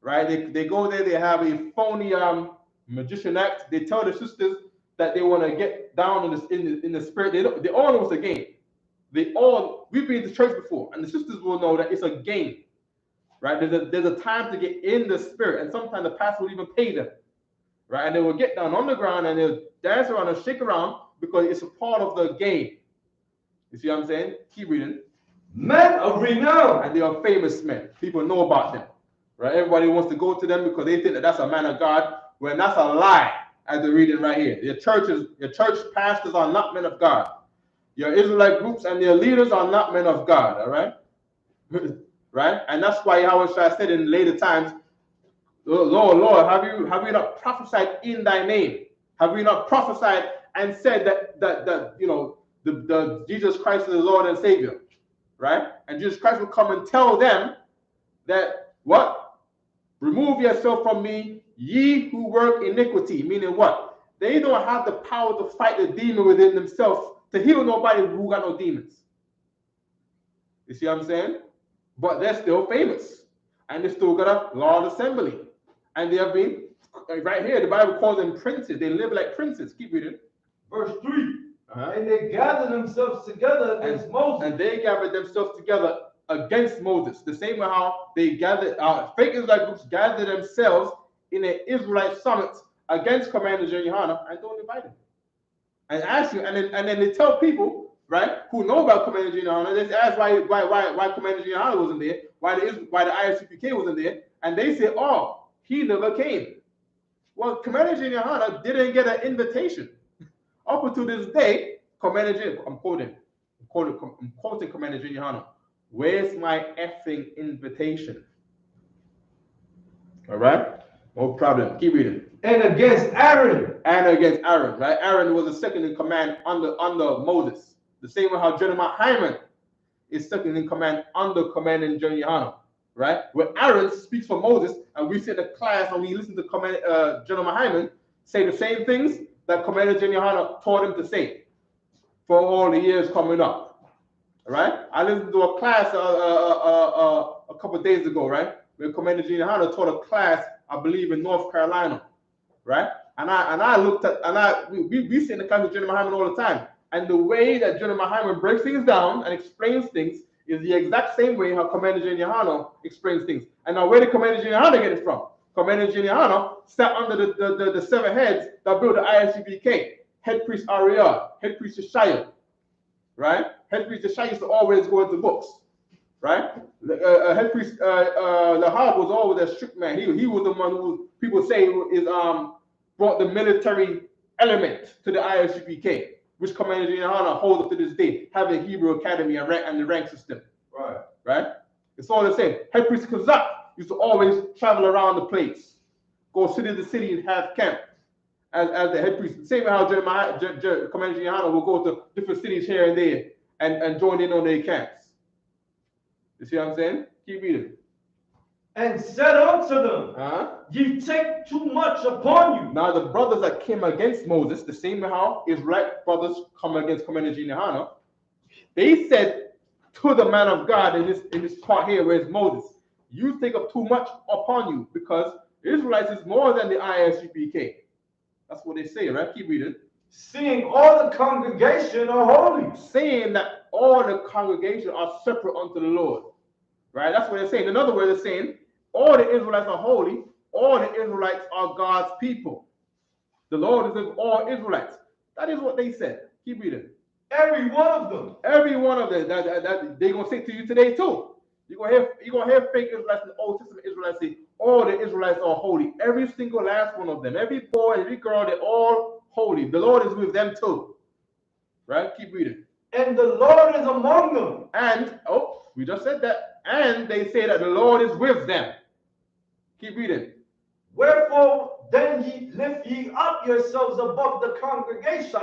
Speaker 3: right? They go there, they have a phony magician act. They tell the sisters that they want to get down in the spirit. They all know it's a game. We've been to church before, and the sisters will know that it's a game, right? There's a time to get in the spirit, and sometimes the pastor will even pay them, right? And they will get down on the ground and they'll dance around and shake around because it's a part of the game. You see what I'm saying? Keep reading.
Speaker 4: Men of renown.
Speaker 3: And they are famous men. People know about them, right? Everybody wants to go to them because they think that that's a man of God, when that's a lie, as they're reading right here. Your church pastors are not men of God. Your Israelite groups and their leaders are not men of God, all right? Right? And that's why Yahweh said in later times, Lord, have you not prophesied in thy name? Have we not prophesied and said that the Jesus Christ is the Lord and Savior, right? And Jesus Christ will come and tell them that what? Remove yourself from me, ye who work iniquity. Meaning what? They don't have the power to fight the demon within themselves to heal nobody who got no demons. You see what I'm saying? But they're still famous, and they still got a large assembly, and they have been right here. The Bible calls them princes. They live like princes. Keep reading.
Speaker 4: Verse 3. And they gathered themselves together against Moses.
Speaker 3: And they gathered themselves together against Moses. The same way how they gathered, fake Israelite groups gathered themselves in an Israelite summit against Commander General YAHANNA and don't invite him. And ask you, and then they tell people, right, who know about Commander General YAHANNA, they ask why Commander General YAHANNA wasn't there, why the I.S.U.P.K wasn't there, and they say, oh, he never came. Well, Commander General YAHANNA didn't get an invitation. Up until this day, Commander General, I'm quoting Commander General YAHANNA. Where's my effing invitation? All right, no problem. Keep reading.
Speaker 4: And against Aaron.
Speaker 3: And against Aaron, right? Aaron was the second in command under Moses. The same way how Jeremiah Hyman is second in command under Commander General Yohanna, right? Where Aaron speaks for Moses, and we sit in the class and we listen to General Muhammad say the same things that Commander General Yohanna taught him to say for all the years coming up, right? I listened to a class a couple of days ago, right? Where Commander General Yohanna taught a class, I believe, in North Carolina, right? And I looked at, we sit in the class with General Muhammad all the time. And the way that General Muhammad breaks things down and explains things is the exact same way how Commander General Yohanna explains things. And now where did Commander General Yohanna get it from? Commander General Yohanna sat under the 7 heads that built the I.S.U.P.K. Head priest Ariel, head priest Shaya, right? Head priest Shaya used to always go into books, right? Head priest Lahab was always a strict man. He was the one who people say is brought the military element to the I.S.U.P.K. which Commander General Yohanna holds up to this day, having Hebrew Academy and the rank system. Right? It's all the same. Head priest Kazak used to always travel around the place, go city to city and have camp as the head priest. Same how Commander General Yohanna will go to different cities here and there and join in on their camps. You see what I'm saying? Keep reading.
Speaker 4: And said unto them, ye take too much upon you.
Speaker 3: Now the brothers that came against Moses, the same way how Israelite brothers come against Commander General Yohanna, they said to the man of God in this part here where it's Moses, you take up too much upon you because Israelites is more than the I.S.U.P.K. That's what they say, right? Keep reading.
Speaker 4: Seeing all the congregation are holy.
Speaker 3: Saying that all the congregation are separate unto the Lord. Right? That's what they're saying. In other words, they're saying all the Israelites are holy. All the Israelites are God's people. The Lord is with all Israelites. That is what they said. Keep reading.
Speaker 4: Every one of them.
Speaker 3: Every one of them. That they're going to say to you today too. You're going to hear fake Israelites in the Old Testament Israelites say all the Israelites are holy. Every single last one of them. Every boy, every girl, they're all holy. The Lord is with them too. Right? Keep reading.
Speaker 4: And the Lord is among them.
Speaker 3: And, we just said that. And they say that the Lord is with them. Keep reading.
Speaker 4: Wherefore then lift ye up yourselves above the congregation.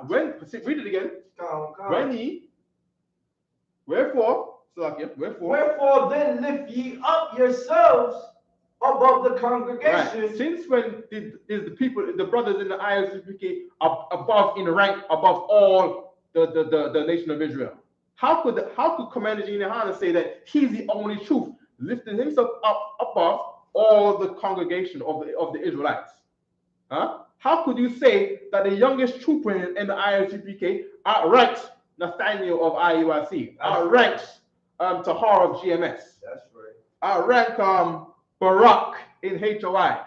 Speaker 3: Read it again. When ye, wherefore
Speaker 4: then lift ye up yourselves above the congregation.
Speaker 3: Right. Since when is the people, the brothers in the I.S.U.P.K. above in rank above all the nation of Israel? How could Commander General Yohanna say that he's the only truth, lifting himself up above all the congregation of the Israelites? How could you say that the youngest trooper in the I.S.U.P.K. outranks Nathaniel of IUIC, outranks Tahar of GMS?
Speaker 4: That's right.
Speaker 3: Outrank Barak in HOI?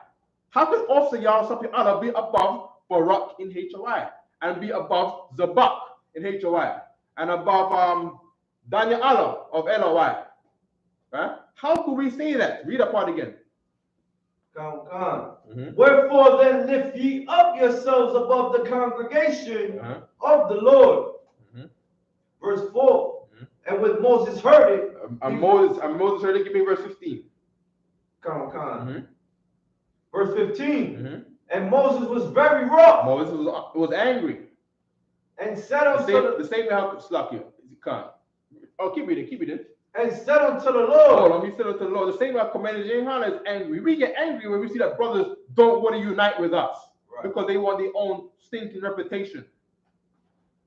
Speaker 3: How could also YAHANNA be above Barak in HOI and be above Zabak in HOI? And above Daniel Allah of LOI. Right? How could we say that? Read that part again.
Speaker 4: Wherefore then lift ye up yourselves above the congregation of the Lord. Verse 4. And when Moses heard it.
Speaker 3: And Moses heard it. Give me verse 15.
Speaker 4: Verse 15. And Moses was very wroth.
Speaker 3: Moses was angry.
Speaker 4: And said unto
Speaker 3: the same way how Slack keep reading.
Speaker 4: And said unto the Lord.
Speaker 3: Hold on, he said unto the Lord. The same way Commander General Yohanna is angry. We get angry when we see that brothers don't want to unite with us because they want their own stinking reputation.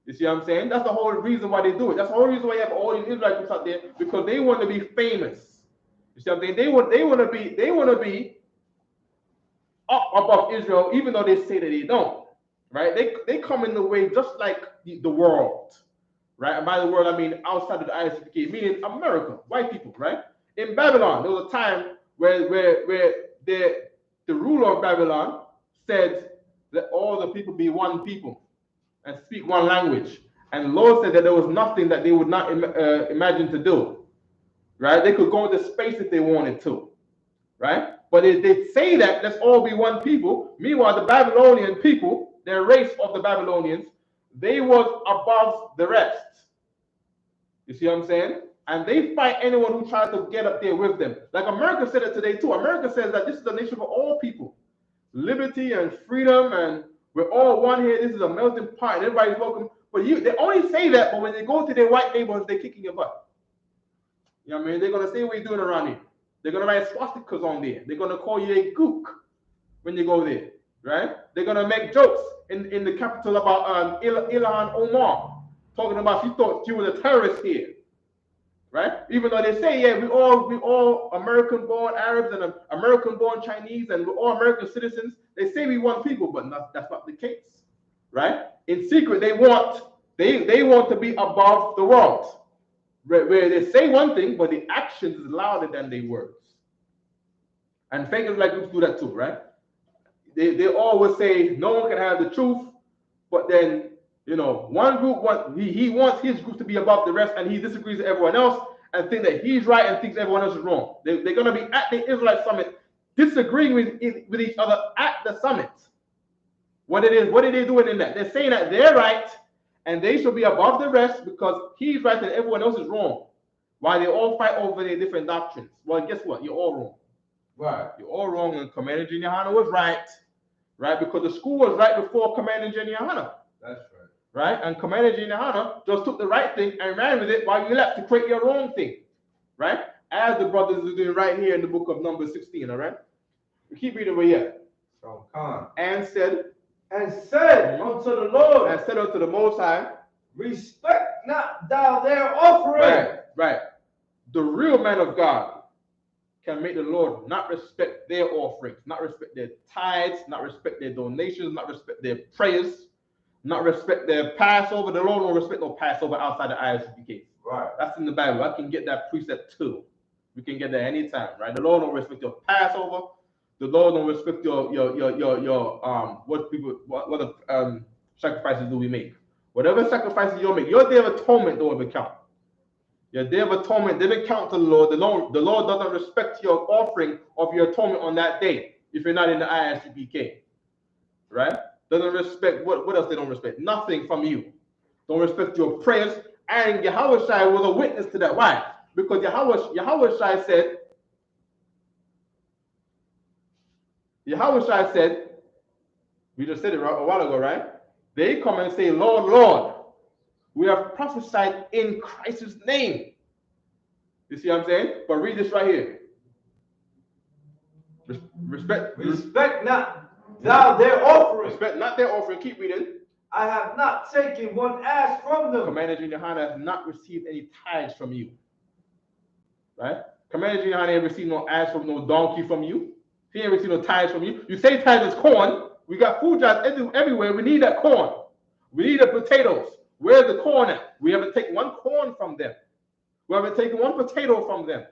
Speaker 3: You see what I'm saying? That's the whole reason why they do it. That's the whole reason why you have all these Israelites out there, because they want to be famous. You see what I'm saying? They want to be up above Israel, even though they say that they don't. Right? They come in the way just like the world. Right? And by the world, I mean outside of the I.S.U.P.K, meaning America, white people, right? In Babylon, there was a time where the ruler of Babylon said that all the people be one people and speak one language. And the Lord said that there was nothing that they would not imagine to do. Right? They could go into space if they wanted to. Right? But they say that let's all be one people. Meanwhile, the Babylonian people, their race of the Babylonians, they was above the rest. You see what I'm saying? And they fight anyone who tries to get up there with them. Like America said it today too. America says that this is a nation for all people. Liberty and freedom, and we're all one here. This is a melting pot. Everybody's welcome. But they only say that, but when they go to their white neighborhoods, they're kicking your butt. You know what I mean? They're gonna say what you're doing around here. They're gonna write swastikas on there. They're gonna call you a gook when you go there, right? They're gonna make jokes in the capital about Ilhan Omar, talking about she thought she was a terrorist here, right? Even though they say, yeah, we all American-born Arabs and American-born Chinese and we're all American citizens. They say we want people, but that's not the case, right? In secret, they want to be above the world. Where they say one thing, but the actions is louder than their words. And fakers like to do that too, right? They always say no one can have the truth, but then, you know, one group he wants his group to be above the rest, and he disagrees with everyone else and think that he's right and thinks everyone else is wrong. They're going to be at the Israelite summit disagreeing with each other at the summit. What are they doing in that? They're saying that they're right and they should be above the rest because he's right and everyone else is wrong. While they all fight over their different doctrines. Well, guess what? You're all wrong. Right. You're all wrong, and Commander Junior Hanna was right. Right? Because the school was right before Commander Junior Hanna. That's right. Right? And Commander Junior Hanna just took the right thing and ran with it while you left to create your wrong thing. Right? As the brothers are doing right here in the book of Numbers 16, all right? We keep reading over here. And said
Speaker 4: unto the Lord,
Speaker 3: and said unto the Most High,
Speaker 4: respect not thou their offering.
Speaker 3: Right. The real man of God can make the Lord not respect their offerings, not respect their tithes, not respect their donations, not respect their prayers, not respect their Passover. The Lord won't respect no Passover outside the I.S.U.P.K. Right. That's in the Bible. I can get that precept too. We can get that anytime, right? The Lord don't respect your Passover. The Lord don't respect your sacrifices do we make. Whatever sacrifices you make, your day of atonement don't even count. Your day of atonement didn't count to the Lord. The Lord doesn't respect your offering of your atonement on that day if you're not in the I.S.U.P.K. Right? Doesn't respect what else they don't respect? Nothing from you. Don't respect your prayers. And Yahawashi was a witness to that. Why? Because Yahawashi said, we just said it a while ago, right? They come and say, Lord, Lord, we have prophesied in Christ's name. You see what I'm saying? But read this right here. Respect
Speaker 4: not thou their offering.
Speaker 3: Respect not their offering. Keep reading.
Speaker 4: I have not taken one ass from them.
Speaker 3: Commander Junior Hanna has not received any tithes from you. Right? Commander Junior Hanna ain't received no ass from no donkey from you. He ain't received no tithes from you. You say tithes is corn. We got food jobs everywhere. We need that corn. We need the potatoes. Where's the corn at? We haven't taken one corn from them. We haven't taken one potato from them.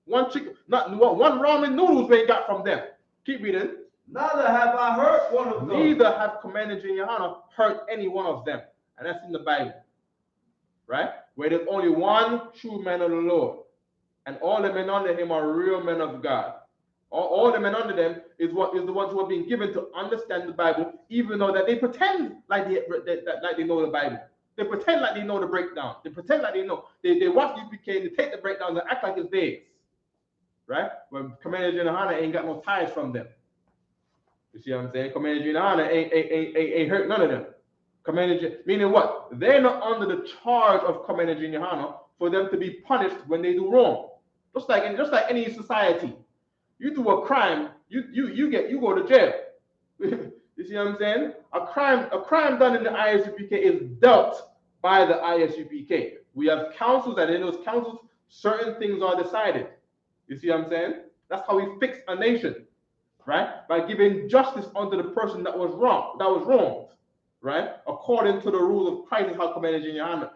Speaker 3: One chicken, not one ramen noodles we ain't got from them. Keep reading.
Speaker 4: Neither have I hurt one of them.
Speaker 3: Neither have Commander Junior Hanna hurt any one of them. And that's in the Bible. Right? Where there's only one true man of the Lord. And all the men under him are real men of God. All the men under them is the ones who are being given to understand the Bible, even though that they pretend like they know the Bible. They pretend like they know the breakdown. They pretend like they know. They watch U.P.K, they take the breakdowns and act like it's theirs. Right? When Commander Junior Hanna ain't got no ties from them. You see what I'm saying? Commander Junior Hanna ain't hurt none of them. Meaning what? They're not under the charge of Commander Junior Hanna for them to be punished when they do wrong. Just like any society. You do a crime, you go to jail. You see what I'm saying? A crime done in the I.S.U.P.K is dealt by the I.S.U.P.K. We have councils, and in those councils, certain things are decided. You see what I'm saying? That's how we fix a nation, right? By giving justice unto the person that was wronged, right? According to the rules of Christ, is how Commander Junior Hanna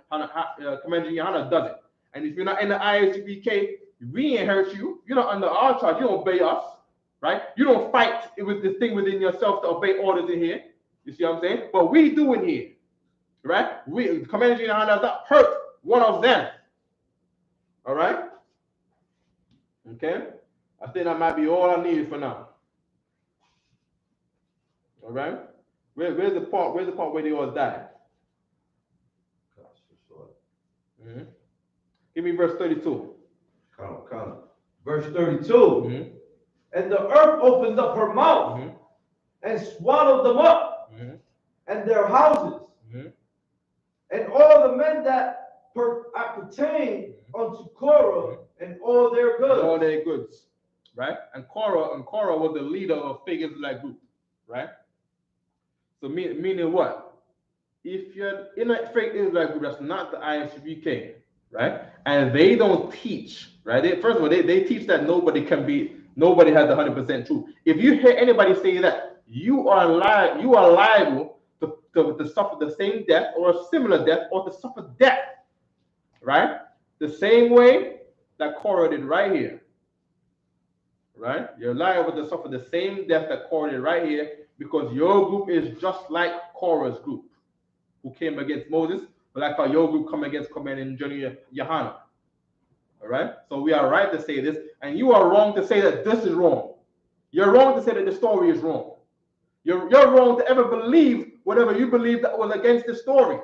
Speaker 3: does it. And if you're not in the I.S.U.P.K, we ain't hurt you. You're not under our charge. You don't obey us, right? You don't fight with this thing within yourself to obey orders in here. You see what I'm saying? But we do in here, right? Commander Junior Hanna does not hurt one of them. All right? Okay? I think that might be all I needed for now. All right? Where's the part where they all died? Mm-hmm. Give me verse 32.
Speaker 4: Come. Verse 32. Mm-hmm. And the earth opened up her mouth, and swallowed them up, and their houses, and all the men that appertain unto Korah and all their goods.
Speaker 3: All their goods, right? And Korah was the leader of fake Israelite group, right? So meaning what? If you're in a fake Israelite group that's not the I.S.U.P.K, right? And they don't teach, right? First of all, they teach that nobody has the 100% truth. If you hear anybody say that, you are liable to suffer the same death or a similar death or to suffer death, right? The same way that Korah did right here, right? You're liable to suffer the same death that Korah did right here because your group is just like Korah's group who came against Moses, but like how your group come against Commanding General YAHANNA. All right? So we are right to say this, and you are wrong to say that this is wrong. You're wrong to say that the story is wrong. You're wrong to ever believe whatever you believe that was against the story.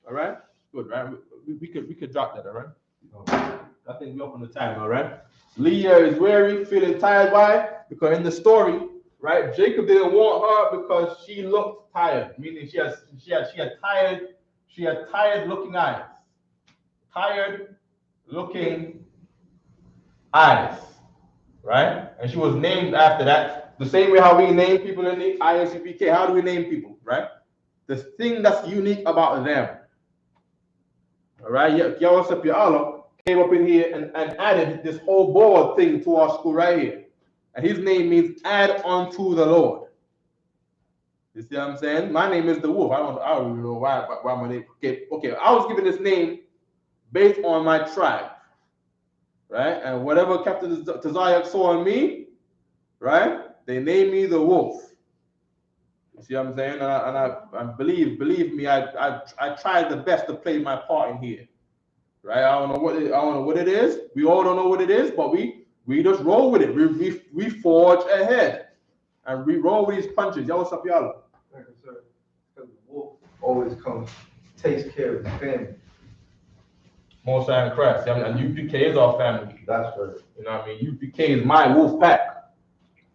Speaker 3: All right? Good, right? We could drop that, all right? I think we're up on the time, all right? Leah is weary, feeling tired. Why? Because in the story, right, Jacob didn't want her because she looked tired, meaning she had tired looking eyes. Tired looking eyes, right? And she was named after that. The same way how we name people in the I.S.U.P.K. How do we name people, right? The thing that's unique about them. All right, YAHANNA came up in here and added this whole board thing to our school right here. And his name means add unto the Lord. You see what I'm saying? My name is the Wolf. I don't even know why my name. Okay. I was given this name based on my tribe, right? And whatever Captain Tazayak saw in me, right? They named me the Wolf. You see what I'm saying? And I believe me, I tried the best to play my part in here, right? I don't know what it is. We all don't know what it is, but we just roll with it. We forge ahead, and we roll with these punches. Y'all, what's up, y'all?
Speaker 4: Thank you, sir. Because the wolf always takes care of the family.
Speaker 3: Most High in Christ. And U.P.K is our family.
Speaker 4: That's right.
Speaker 3: You know what I mean? U.P.K is my wolf pack,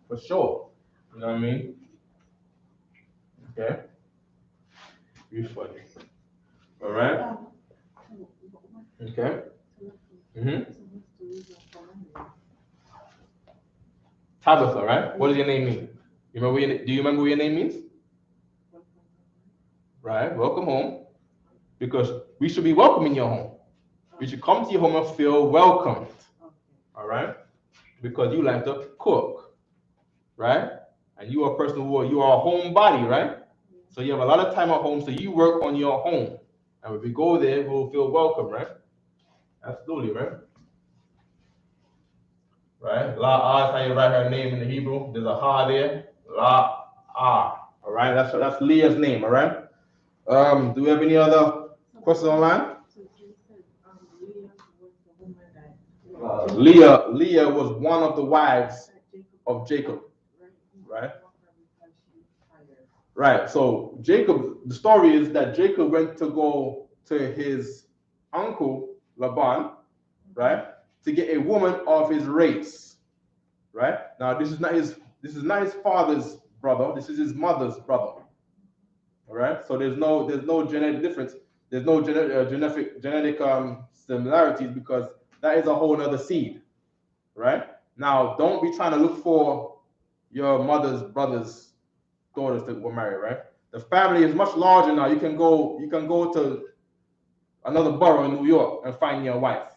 Speaker 3: for sure. You know what I mean? Okay. You funny. All right. Okay. Tabitha, right? What does your name mean? Do you remember what your name means? Right. Welcome home. Because we should be welcoming your home. We should come to your home and feel welcomed. All right. Because you like to cook, right? And you are a person you are a homebody, right? So you have a lot of time at home, so you work on your home. And when we go there, we'll feel welcome, right? Absolutely, right? Right? La is how you write her name in the Hebrew. There's a ha there. La ah. All right, that's Leah's name. All right. Do we have any other questions online? Leah was one of the wives of Jacob. Right. Right. So Jacob, the story is that Jacob went to go to his uncle Laban, right, to get a woman of his race. Right. Now this is not his father's brother. This is his mother's brother. All right. So there's no genetic difference. There's no genetic similarities because that is a whole other seed. Right. Now don't be trying to look for your mother's brother's daughters that were married, right? The family is much larger now. You can go to another borough in New York and find your wife,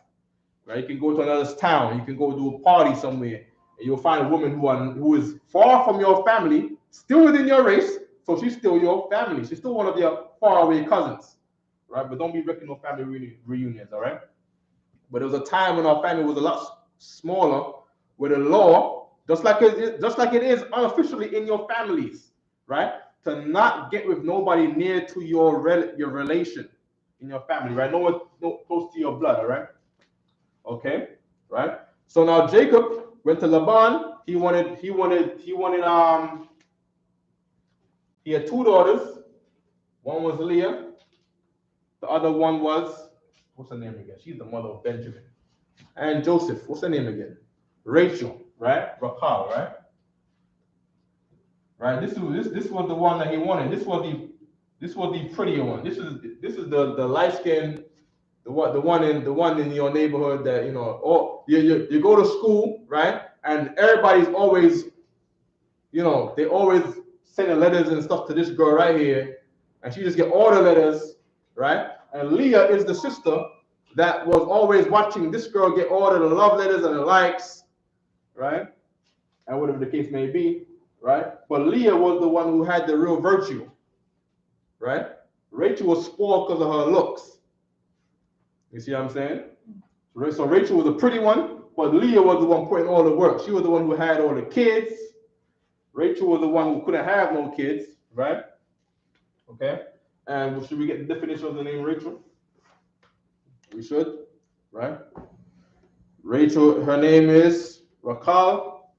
Speaker 3: right? You can go to another town. You can go do a party somewhere, and you'll find a woman who is far from your family, still within your race, so she's still your family. She's still one of your faraway cousins, right? But don't be wrecking no family reunions, all right? But there was a time when our family was a lot smaller, where the law, just like it is unofficially in your families, right? To not get with nobody near to your relation in your family, right? No one close to your blood, all right? Okay, right? So now Jacob went to Laban. He had two daughters. One was Leah. The other one was, what's her name again? She's the mother of Benjamin. And Joseph, what's her name again? Rachel, right? Rachel, right? Right. This was the one that he wanted. This was This was the prettier one. This is the light skin, the one in your neighborhood that or you go to school, right? And everybody's always, they always sending letters and stuff to this girl right here, and she just get all the letters, right? And Leah is the sister that was always watching this girl get all of the love letters and the likes, right? And whatever the case may be, right? But Leah was the one who had the real virtue, right? Rachel was spoiled because of her looks. You see what I'm saying? So Rachel was a pretty one, but Leah was the one putting all the work. She was the one who had all the kids. Rachel was the one who couldn't have no kids, right? Okay. And should we get the definition of the name Rachel? We should, right? Rachel, her name is Rachel,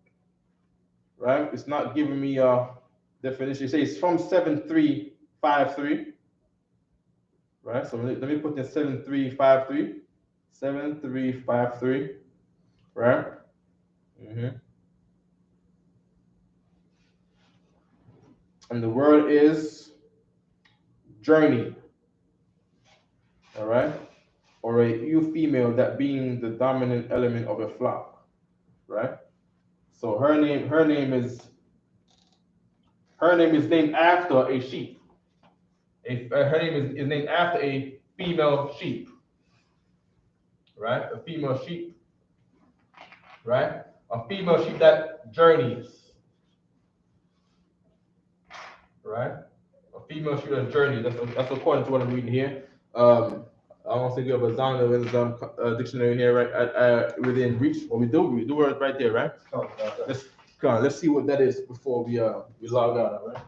Speaker 3: right? It's not giving me a definition. It says from 7353, right? So let me put in 7353, 7353, right? And the word is journey, all right? Or a ewe female, that being the dominant element of a flock, right? So her name is named after a sheep. Her name is named after a female sheep, right? A female sheep, right? A female sheep that journeys, right? A female sheep that journeys. That's according to what I'm reading here. I don't think you have a Zonda dictionary here, right? Within reach. What we do it right there, right? Let's see what that is before we log out, all right?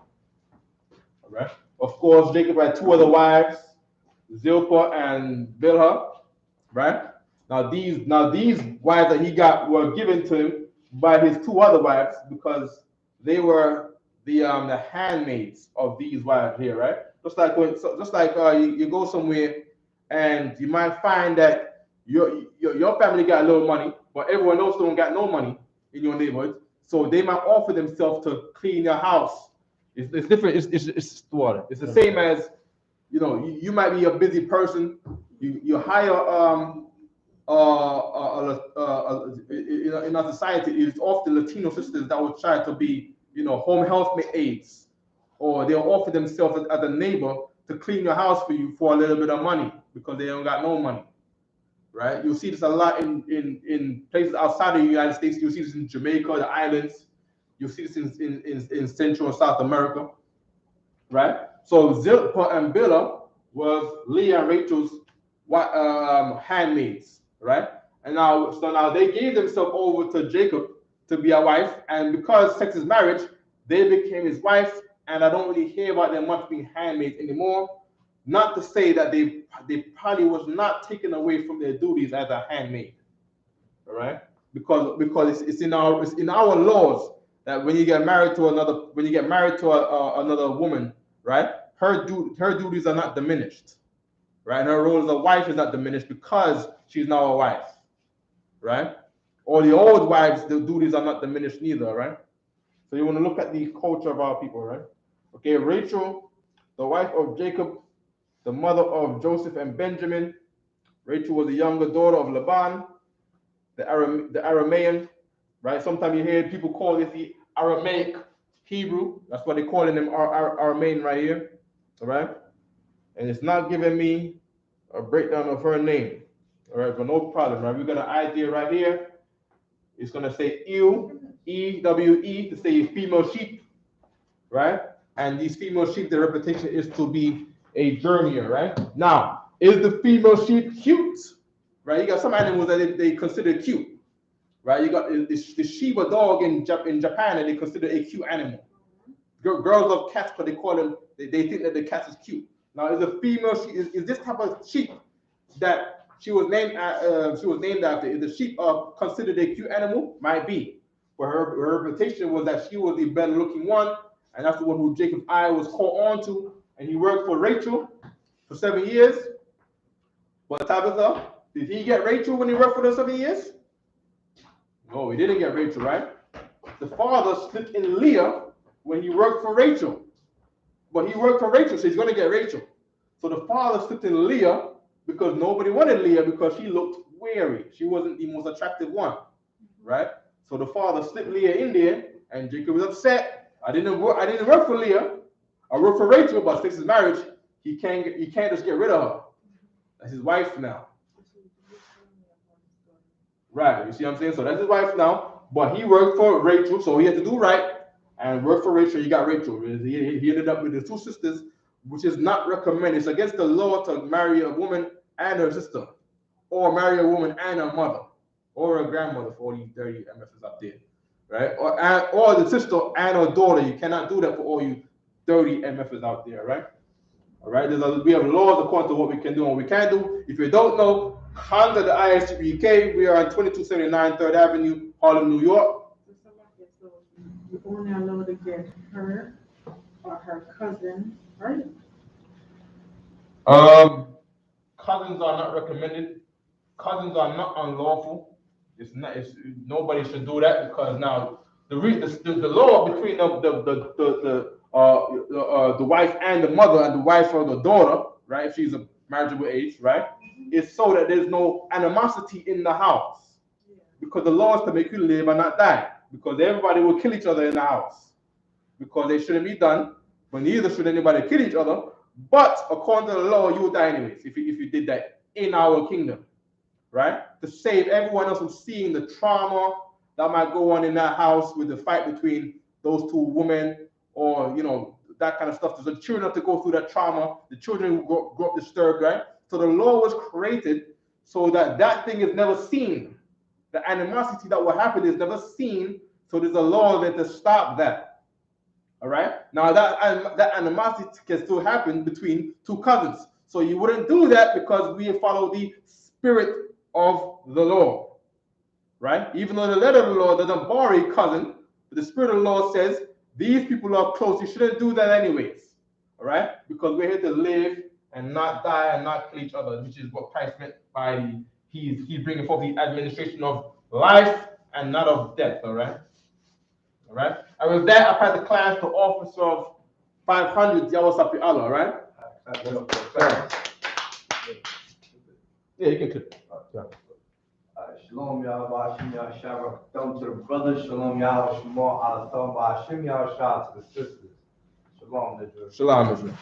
Speaker 3: All right. Of course, Jacob had two other wives, Zilpah and Bilhah, right? Now these wives that he got were given to him by his two other wives because they were the handmaids of these wives here, right? Just like you go somewhere and you might find that your family got a little money, but everyone else don't got no money in your neighborhood. So they might offer themselves to clean your house. It's different. It's water. It's the same as, you might be a busy person. You hire in our society, it's often Latino sisters that will try to be home health aides, or they'll offer themselves as a neighbor to clean your house for you for a little bit of money because they don't got no money, right? You'll see this a lot in places outside of the United States. You'll see this in Jamaica, the islands. You'll see this in Central and South America, right? So Zilpah and Bilhah was Leah and Rachel's handmaids, right? And now they gave themselves over to Jacob to be a wife, and because sex is marriage, they became his wife. And I don't really hear about them much being handmaids anymore. Not to say that they probably was not taken away from their duties as a handmaid, all right? Because it's in our laws that when you get married to another woman, right? Her duties are not diminished, right? And her role as a wife is not diminished because she's now a wife, right? Or the old wives, the duties are not diminished neither, right? So you want to look at the culture of our people, right? Okay, Rachel, the wife of Jacob, the mother of Joseph and Benjamin. Rachel was the younger daughter of Laban, the Aramean, right? Sometimes you hear people call this the Aramaic Hebrew. That's what they call them, Aramean right here, all right? And it's not giving me a breakdown of her name, all right? But no problem, right? We got an idea right here. It's going to say E-W-E, to say female sheep, right? And these female sheep, their reputation is to be a journeyer, right? Now, is the female sheep cute? Right? You got some animals that they consider cute, right? You got the Shiba dog in Japan, and they consider a cute animal. Girls love cats, but they call them, they think that the cat is cute. Now, is a female sheep, is this type of sheep that she was named after, is the sheep considered a cute animal? Might be. But her reputation was that she was the better looking one, and that's the one who Jacob's eye was caught on to, and he worked for Rachel for 7 years. But Tabitha, did he get Rachel when he worked for those 7 years? No, he didn't get Rachel, right? The father slipped in Leah when he worked for Rachel. but he worked for Rachel, so he's going to get Rachel. So the father slipped in Leah because nobody wanted Leah because she looked weary. She wasn't the most attractive one, right? So the father slipped Leah in there, and Jacob was upset. I didn't work for Leah. I worked for Rachel, but since his marriage, he can't just get rid of her. That's his wife now. Right, you see what I'm saying? So that's his wife now, but he worked for Rachel, so he had to do right and work for Rachel. He got Rachel. He ended up with his two sisters, which is not recommended. It's against the law to marry a woman and her sister, or marry a woman and her mother, or a grandmother for all these dirty MFs up there, right? Or the sister and her daughter. You cannot do that for all you dirty MFs out there, right? All right, we have laws according to what we can do and what we can't do. If you don't know, under the I.S.U.P.K, we are on 2279 3rd Avenue, Harlem, New York.
Speaker 5: You only allowed to get her or her cousin, right?
Speaker 3: Cousins are not recommended. Cousins are not unlawful. Nobody should do that because now the law between the wife and the mother and the wife or the daughter, right? If she's a marriageable age, right? Is so that there's no animosity in the house. Because the law is to make you live and not die. Because everybody will kill each other in the house. Because they shouldn't be done, but neither should anybody kill each other. But according to the law, you will die anyways if you did that in our kingdom. Right? To save everyone else from seeing the trauma that might go on in that house with the fight between those two women, or that kind of stuff. So the children have to go through that trauma. The children will grow up disturbed, right? So the law was created so that thing is never seen. The animosity that will happen is never seen. So there's a law there to stop that. All right. Now that animosity can still happen between two cousins. So you wouldn't do that because we follow the spirit of the law, right? Even though the letter of the law doesn't bar a cousin, but the spirit of the law says these people are close. You shouldn't do that anyways, all right? Because we're here to live and not die and not kill each other, which is what Christ meant by he's bringing forth the administration of life and not of death, all right? All right. And with that, I pass the class to Officer of 500, YAHANNA, all right? Yeah, you can clip.
Speaker 4: Shalom Yahweh, Hashem Yahshua, Shalom to the brothers, Shalom Yahweh, Shemor, Alathon, Hashem Yahshua to the sisters. Shalom, Israel.
Speaker 3: Shalom, Israel.